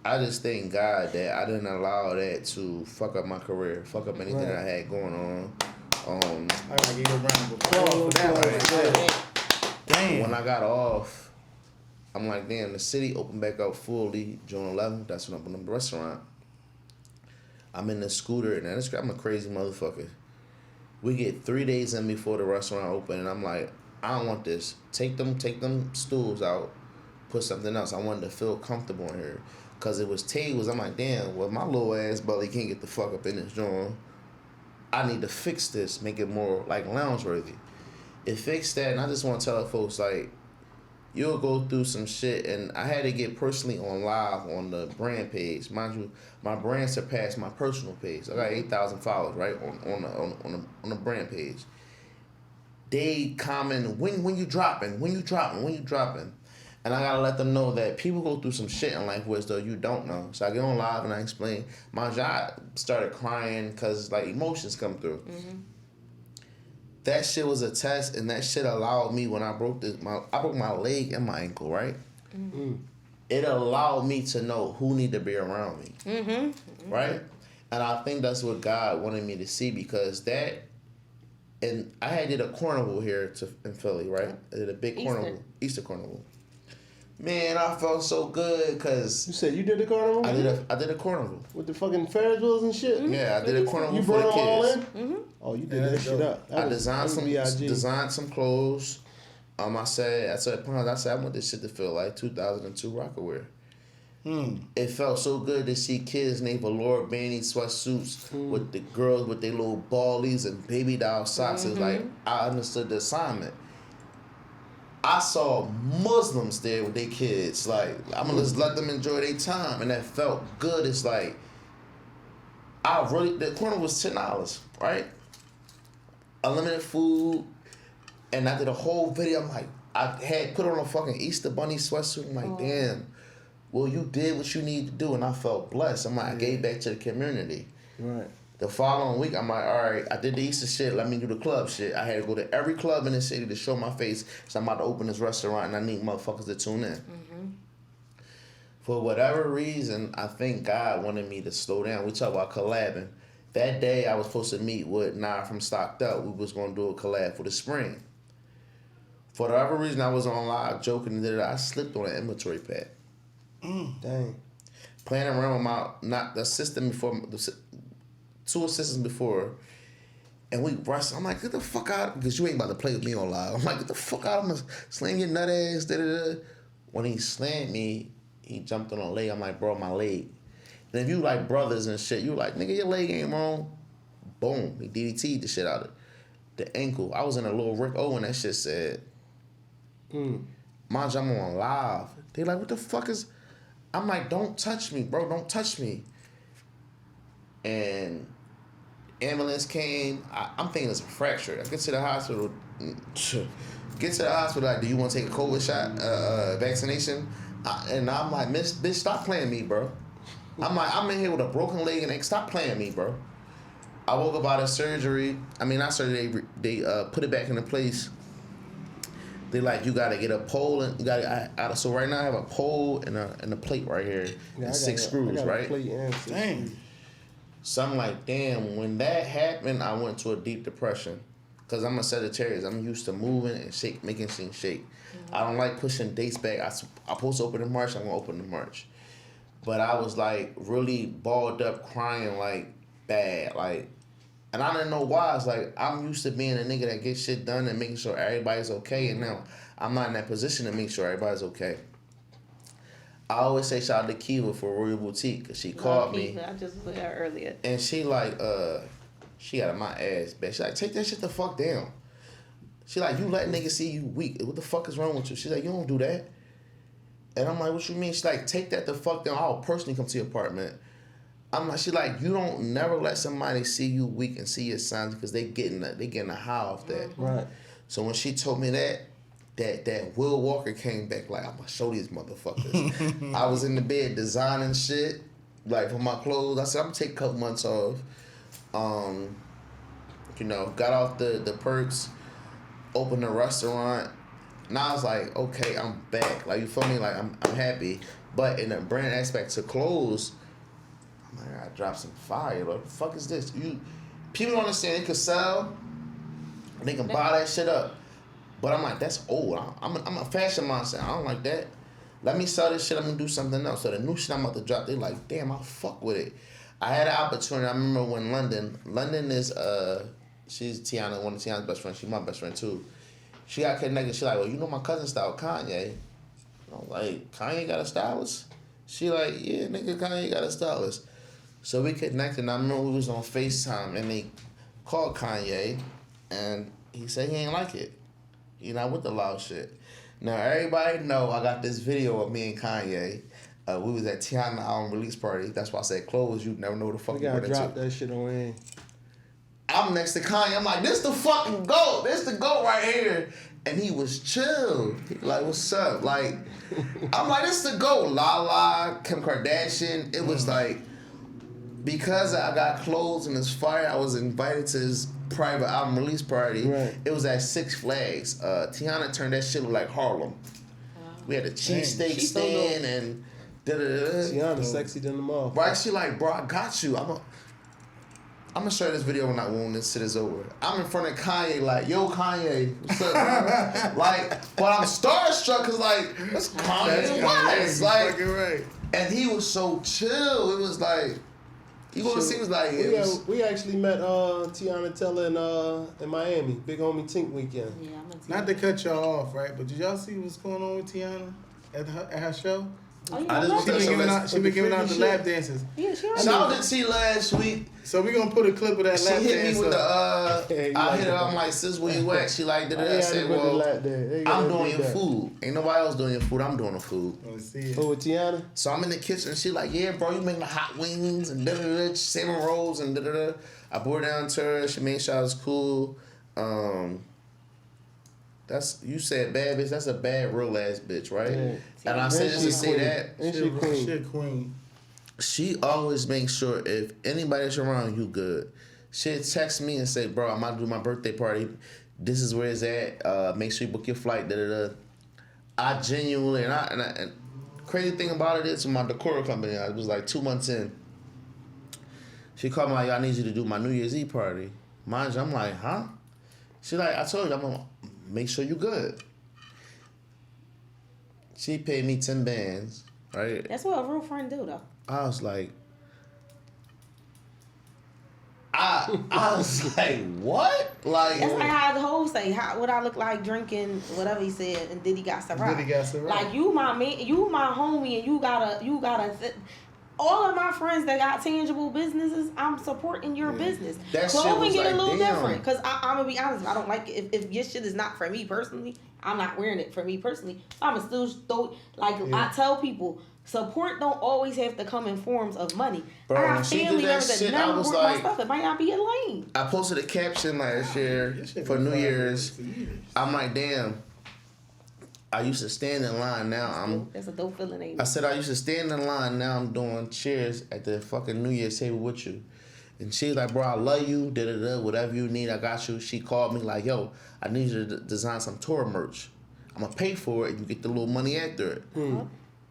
I just thank God that I didn't allow that to fuck up my career, fuck up anything that I had going on. I gotta give you a round of applause for that. Damn. When I got off, I'm like, damn, the city opened back up fully June 11th. That's when I opened up the restaurant. I'm in the scooter, and I'm a crazy motherfucker. We get 3 days in before the restaurant open, and I'm like, I don't want this. Take them stools out, put something else. I wanted to feel comfortable in here. Because it was tables. I'm like, damn, well, my little ass belly can't get the fuck up in this joint. I need to fix this, make it more, like, lounge-worthy. It fixed that, and I just want to tell folks, like, you'll go through some shit, and I had to get personally on live on the brand page. Mind you, my brand surpassed my personal page. I got 8,000 followers, right, on the brand page. They comment, when you dropping? And I gotta let them know that people go through some shit in life which though you don't know. So I get on live and I explain. My job started crying because like emotions come through. That shit was a test, and that shit allowed me when I broke my leg and my ankle, right? It allowed me to know who need to be around me, right? And I think that's what God wanted me to see because that, and I had did a carnival here in Philly, right? I did a big carnival, Easter carnival. Man, I felt so good because you said you did the carnival. I did a carnival with the fucking Ferris wheels and shit. Yeah, I did a carnival for the kids. You brought them all in? Oh, you did that shit up. I designed some clothes. I said, I want this shit to feel like 2002 Rockaware. It felt so good to see kids named Velour Bandy sweatsuits with the girls with their little ballies and baby doll socks. It's like I understood the assignment. I saw Muslims there with their kids. Like, I'm gonna just let them enjoy their time, and that felt good. It's like the corner was $10, right? Unlimited food, and I did a whole video. I'm like, I had put on a fucking Easter Bunny sweatsuit. I'm like, damn, well, you did what you need to do, and I felt blessed. I'm like, I gave back to the community. Right. The following week, I'm like, all right, I did the Easter shit, let me do the club shit. I had to go to every club in the city to show my face, so I'm about to open this restaurant, and I need motherfuckers to tune in. For whatever reason, I think God wanted me to slow down. We talk about collabing. That day, I was supposed to meet with Nah from Stocked Up. We was going to do a collab for the spring. For whatever reason, I was on live joking that I slipped on an inventory pad. Dang. Playing around with the assistant before, two assistants before, and we rushed. I'm like, get the fuck out, because you ain't about to play with me on live. I'm like, get the fuck out, I'm gonna slam your nut ass, da-da-da. When he slammed me, he jumped on a leg. I'm like, bro, my leg. And if you like brothers and shit, you like, nigga, your leg ain't wrong. Boom, he DDT'd the shit out of it. The ankle, I was in a little Rick Owen, that shit said, mind you, I'm on live. They like, what the fuck is, I'm like, don't touch me, bro, don't touch me. And ambulance came. I'm thinking it's a fracture. I get to the hospital. Like, do you want to take a COVID shot, vaccination? And I'm like, bitch, stop playing me, bro. I'm like, I'm in here with a broken leg and stop playing me, bro. I woke up out of surgery. I mean, not surgery. They put it back into place. They like, you gotta get a pole and you gotta. So right now I have a pole and a plate right here and 6 screws, right? Dang. So I'm like, damn, when that happened, I went to a deep depression. Because I'm a Sagittarius. I'm used to moving and making things shake. I don't like pushing dates back. I'm supposed to open in March, I'm going to open in March. But I was like really balled up, crying like bad. Like, And I didn't know why. It's like, I'm used to being a nigga that gets shit done and making sure everybody's okay. And now I'm not in that position to make sure everybody's okay. I always say shout out to Kiva for Royal Boutique because she called me. I just was there earlier. And she like, she got on my ass, bitch. She like, take that shit the fuck down. She like, you let niggas see you weak. What the fuck is wrong with you? She's like, you don't do that. And I'm like, what you mean? She's like, take that the fuck down. I'll personally come to your apartment. I'm like, she's like, you don't never let somebody see you weak and see your signs because they getting a high off that. Right. So when she told me that Will Walker came back, like, I'm gonna show these motherfuckers. I was in the bed designing shit, like for my clothes. I said, I'm gonna take a couple months off. Got off the perks, opened a restaurant. Now I was like, okay, I'm back. Like, you feel me? Like, I'm happy. But in the brand aspect to clothes, I'm like, I dropped some fire. What the fuck is this? People don't understand they could sell, and they can buy that shit up. But I'm like, that's old. I'm a fashion monster. I don't like that. Let me sell this shit. I'm gonna do something else. So the new shit I'm about to drop, they like, damn, I'll fuck with it. I had an opportunity. I remember when London is she's Tiana, one of Tiana's best friends. She's my best friend too. She got connected. She like, well, you know my cousin styled Kanye. I'm like, Kanye got a stylist? She like, yeah, nigga, Kanye got a stylist. So we connected. And I remember we was on FaceTime and they called Kanye and he said he ain't like it. You know, with the loud shit. Now everybody know I got this video of me and Kanye. We was at Tiana album release party. That's why I said close. You never know the fuck. We gotta drop that shit on in. I'm next to Kanye. I'm like, this the fucking GOAT. This the GOAT right here. And he was chill. He like, what's up? Like, I'm like, this the GOAT. Lala, Kim Kardashian. It was like, because I got clothes and it's fire, I was invited to his private album release party. Right. It was at Six Flags. Tiana turned that shit look like Harlem. We had a cheesesteak stand and da-da-da. Tiana's sexy than the motherfucker. Right? She like, bro, I got you. I'm gonna show you this video when this shit is over. I'm in front of Kanye like, yo, Kanye, what's up, man? Like, but I'm starstruck because like, that's Kanye West. Like, right. And he was so chill. It was like, he was like, we actually met Tiana Teller in Miami, Big Homie Tink weekend. Yeah, I'm a Not to cut y'all off, right? But did y'all see what's going on with Tiana at her show? Oh, yeah, I just She been giving out the lap dances. Yeah, she Shout out to T last week. So we gonna put a clip of that She lap dance. hit me with the I hit her. it. I'm like, sis, where you at? She like, I said, well, I'm doing your food. Ain't nobody else doing your food. I'm doing the food. Let's see it. Oh, with Tiana? So I'm in the kitchen. She like, yeah, bro, you making the hot wings and da-da-da, salmon rolls and da-da-da. I brought her down to her. She made sure I was cool. That's, you said bad bitch. That's a bad real ass bitch, right? Yeah. And I said just to say that. And she queen. She a queen. She always makes sure if anybody's around, you good. She'll text me and say, bro, I'm about to do my birthday party. This is where it's at. Make sure you book your flight. Da-da-da. I genuinely, and crazy thing about it is, my decor company, I was like 2 months in. She called me like, I need you to do my New Year's Eve party. Mind you, I'm like, huh? She like, I told you, I'm going to make sure you good. She paid me 10 bands, right? That's what a real friend do, though. I was like, I was like, what? Like, That's like how the whole say, what I look like drinking, whatever he said, and Diddy got Ciroc. Diddy got Ciroc. Like, you my man, you my homie, and you gotta. All of my friends that got tangible businesses, I'm supporting your business. That shit Clothing was get like, a little damn. different, because I'm gonna be honest, I don't like it. If your shit is not for me personally, I'm not wearing it for me personally. I'ma still throw, like, I tell people, support don't always have to come in forms of money. Bro, I when got she did family that members that shit, I never was work my like- stuff. It might not be a lane. I posted a caption last year for New Year's. I'm like, damn. I used to stand in line. Now That's a dope feeling, ain't I it? said I used to stand in line. Now I'm doing cheers at the fucking New Year's table with you. And she's like, bro, I love you. Da-da-da. Whatever you need, I got you. She called me like, yo, I need you to design some tour merch. I'm going to pay for it and you get the little money after it.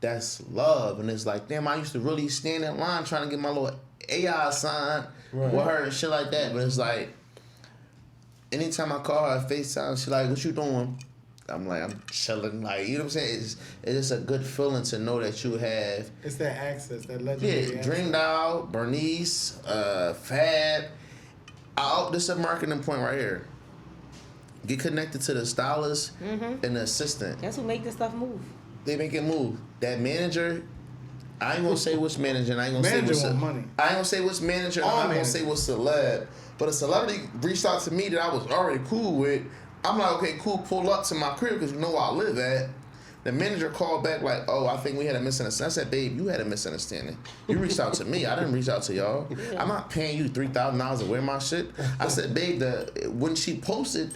That's love. And it's like, damn, I used to really stand in line trying to get my little AI sign with her and shit like that. But it's like, anytime I call her FaceTime, she like, what you doing? I'm like, I'm chilling. Like, you know what I'm saying? It's just a good feeling to know that you have. It's that access, that legendary Yeah, access. Dream Doll, Bernice, Fab. This is a marketing point right here. Get connected to the stylist and the assistant. That's who make this stuff move. They make it move. That manager, I ain't gonna say which manager, and I ain't gonna Manager say want which money. I ain't gonna say which manager, and I'm not gonna say which celeb. But a celebrity reached out to me that I was already cool with. I'm like, okay, cool, pull up to my crib because you know where I live at. The manager called back like, oh, I think we had a misunderstanding. I said, babe, you had a misunderstanding. You reached out to me. I didn't reach out to y'all. Yeah. I'm not paying you $3,000 to wear my shit. I said, babe, when she posted,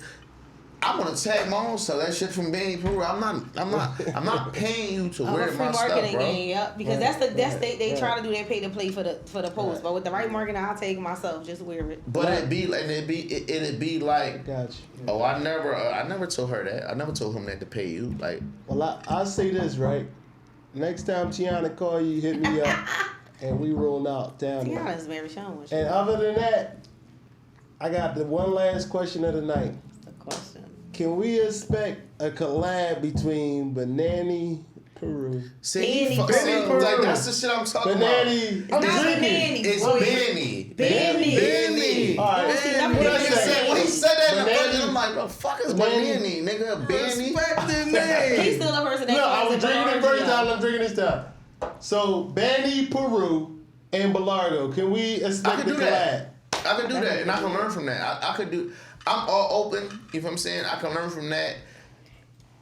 I want to tag my own stuff. That shit from Benny Peru. I'm not paying you to wear my stuff, bro. Game, yep. Because they try to do their pay to play for the post. But with the right marketing, I'll take myself. Just wear it. But it'd be like, gotcha. Oh, I never told her that. I never told him that to pay you. Like, well, I'll say this right. Next time Tiana call you, hit me up, and we roll out down. Tiana's very shown. And other than that, I got the one last question of the night. Question. Can we expect a collab between Banani Peru? See, like that's the shit I'm talking about. Banani, it's Benny. Benny. All right. When he said that in the first, I'm like, the fuck is Banani, nigga? Benny. He's still the person that. No, I was drinking it first time. I'm drinking this time. So Banny Peru and Belardo. Can we expect the collab? I can do that, and I can learn from that. I could do. I'm all open. You know what I'm saying? I can learn from that.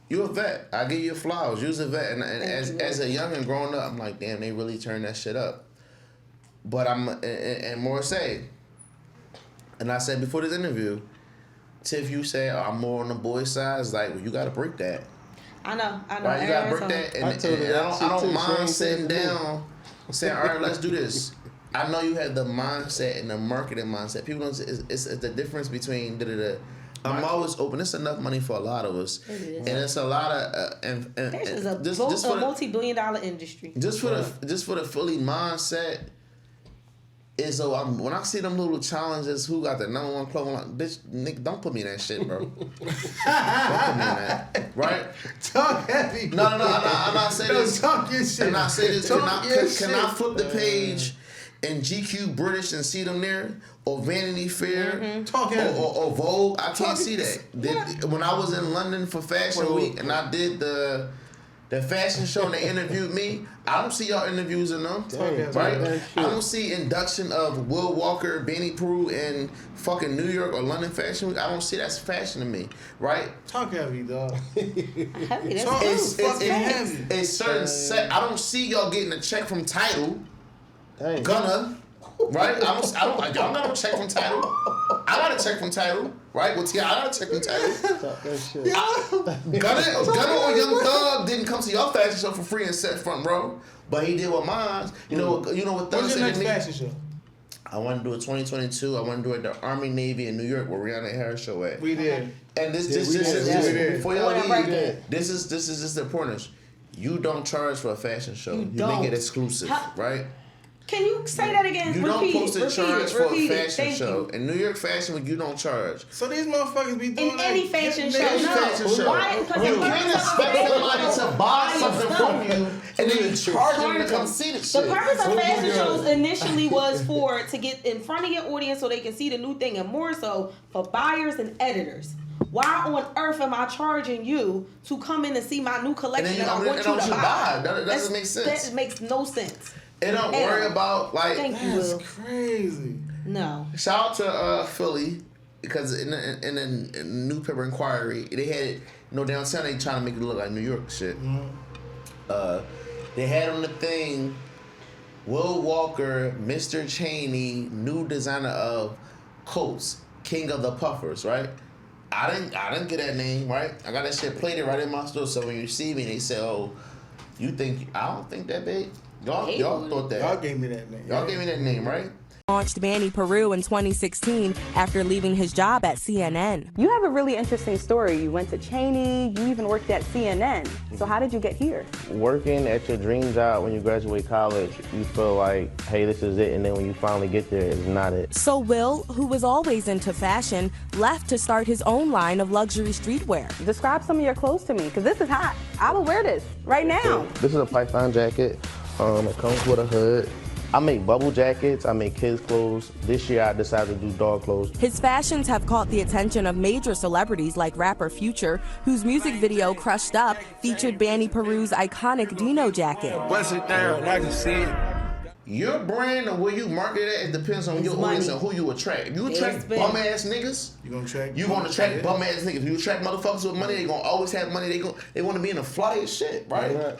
You a vet. I give you flowers. You's a vet. And as a youngin' growing up, I'm like, damn, they really turned that shit up. But and more say, and I said before this interview, Tiff, you say I'm more on the boy side. It's like, well, you got to break that. I know. Right? You got to break that. And I don't mind sitting down saying, all right, let's do this. I know you have the mindset and the marketing mindset. People don't. It's the difference between I'm always open. It's enough money for a lot of us, and it's a lot of this is a multi-billion-dollar industry. Just for the Philly mindset is when I see them little challenges, who got the #1 clothing line, bitch, Nick, don't put me in that shit, bro. Don't put me in that, right? Talk heavy. No, I'm not saying this. Talk your shit. Can I say this? Can I flip the page? And GQ British and see them there, or Vanity Fair, or Vogue, I can't see that. When I was in London for Fashion Week and I did the fashion show and they interviewed me, I don't see y'all interviews in them, right? I don't see induction of Will Walker, Benny Peru in fucking New York or London Fashion Week. I don't see that's fashion to me, right? Talk heavy, dog. Heavy, it's certain set. I don't see y'all getting a check from Tidal. Dang. Gonna, right? I'm not a check from Tidal. I got a check from Tidal, right? I got a check from Tidal. Gunna or Young Thug didn't come to your fashion show for free and set front row, but he did with mine. You know what Thug What's said your to me? next fashion show? I want to do it 2022. I want to do it at the Army Navy in New York where Rihanna had her show at. We did. And this before y'all leave, this is just the importance. You don't charge for a fashion show. You make it exclusive, right? Can you say that again? You don't post a charge for a fashion show. In New York Fashion Week, you don't charge. So these motherfuckers be doing in any fashion show. Why? Because you can't expect somebody to buy something from you and then you charge them to come see the shit. The purpose of fashion shows initially was to get in front of your audience so they can see the new thing, and more so for buyers and editors. Why on earth am I charging you to come in and see my new collection that I want you to buy? That doesn't make sense. That makes no sense. It don't worry about like. Thank you, that's Will. crazy. No. Shout out to Philly because in the newspaper inquiry they had downtown they trying to make it look like New York shit. Mm-hmm. They had on the thing Will Walker, Mr. Cheney, new designer of coats, King of the Puffers, right? I didn't get that name, right? I got that shit plated right in my store. So when you see me, they say, "Oh, you think I don't think that big." Y'all thought that. Y'all gave me that name. Y'all gave me that name, right? Launched Benny Peru in 2016 after leaving his job at CNN. You have a really interesting story. You went to Cheney, you even worked at CNN. So how did you get here? Working at your dream job when you graduate college, you feel like, hey, this is it, and then when you finally get there, it's not it. So Will, who was always into fashion, left to start his own line of luxury streetwear. Describe some of your clothes to me, because this is hot. I will wear this right now. So, this is a Python jacket. It comes with a hood. I make bubble jackets, I make kids' clothes. This year I decided to do dog clothes. His fashions have caught the attention of major celebrities like rapper Future, whose music video Crushed Up featured Banny Peru's iconic Dino jacket. Bust it down, I can see it. Your brand and where you market it at, it depends on your audience and who you attract. If you attract bum ass niggas, you gonna attract bum ass niggas. If you attract motherfuckers with money, they gonna always have money. They want to be in the flyest shit, right?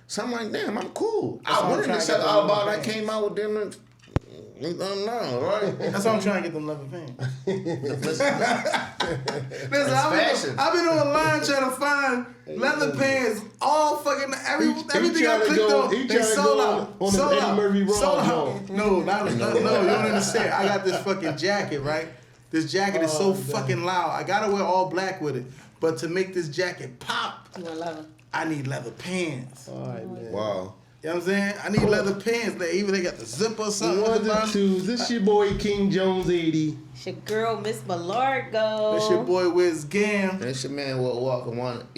So I'm like, damn, I'm cool. I went in and said all about I came out with them. Right? That's why I'm trying to get them leather pants. Listen, I've been online trying to find leather pants. All fucking everything I clicked on, they sold out. Sold out. No, you don't understand. I got this fucking jacket, right? This jacket is so fucking loud. I gotta wear all black with it, but to make this jacket pop, I need leather pants. All right, man. Wow. You know what I'm saying? I need leather pants. They got the zipper or something. 1 and 2. This your boy King Jones 80. It's your girl Miss Malargo. This your boy Wiz Gam. This your man Walker One.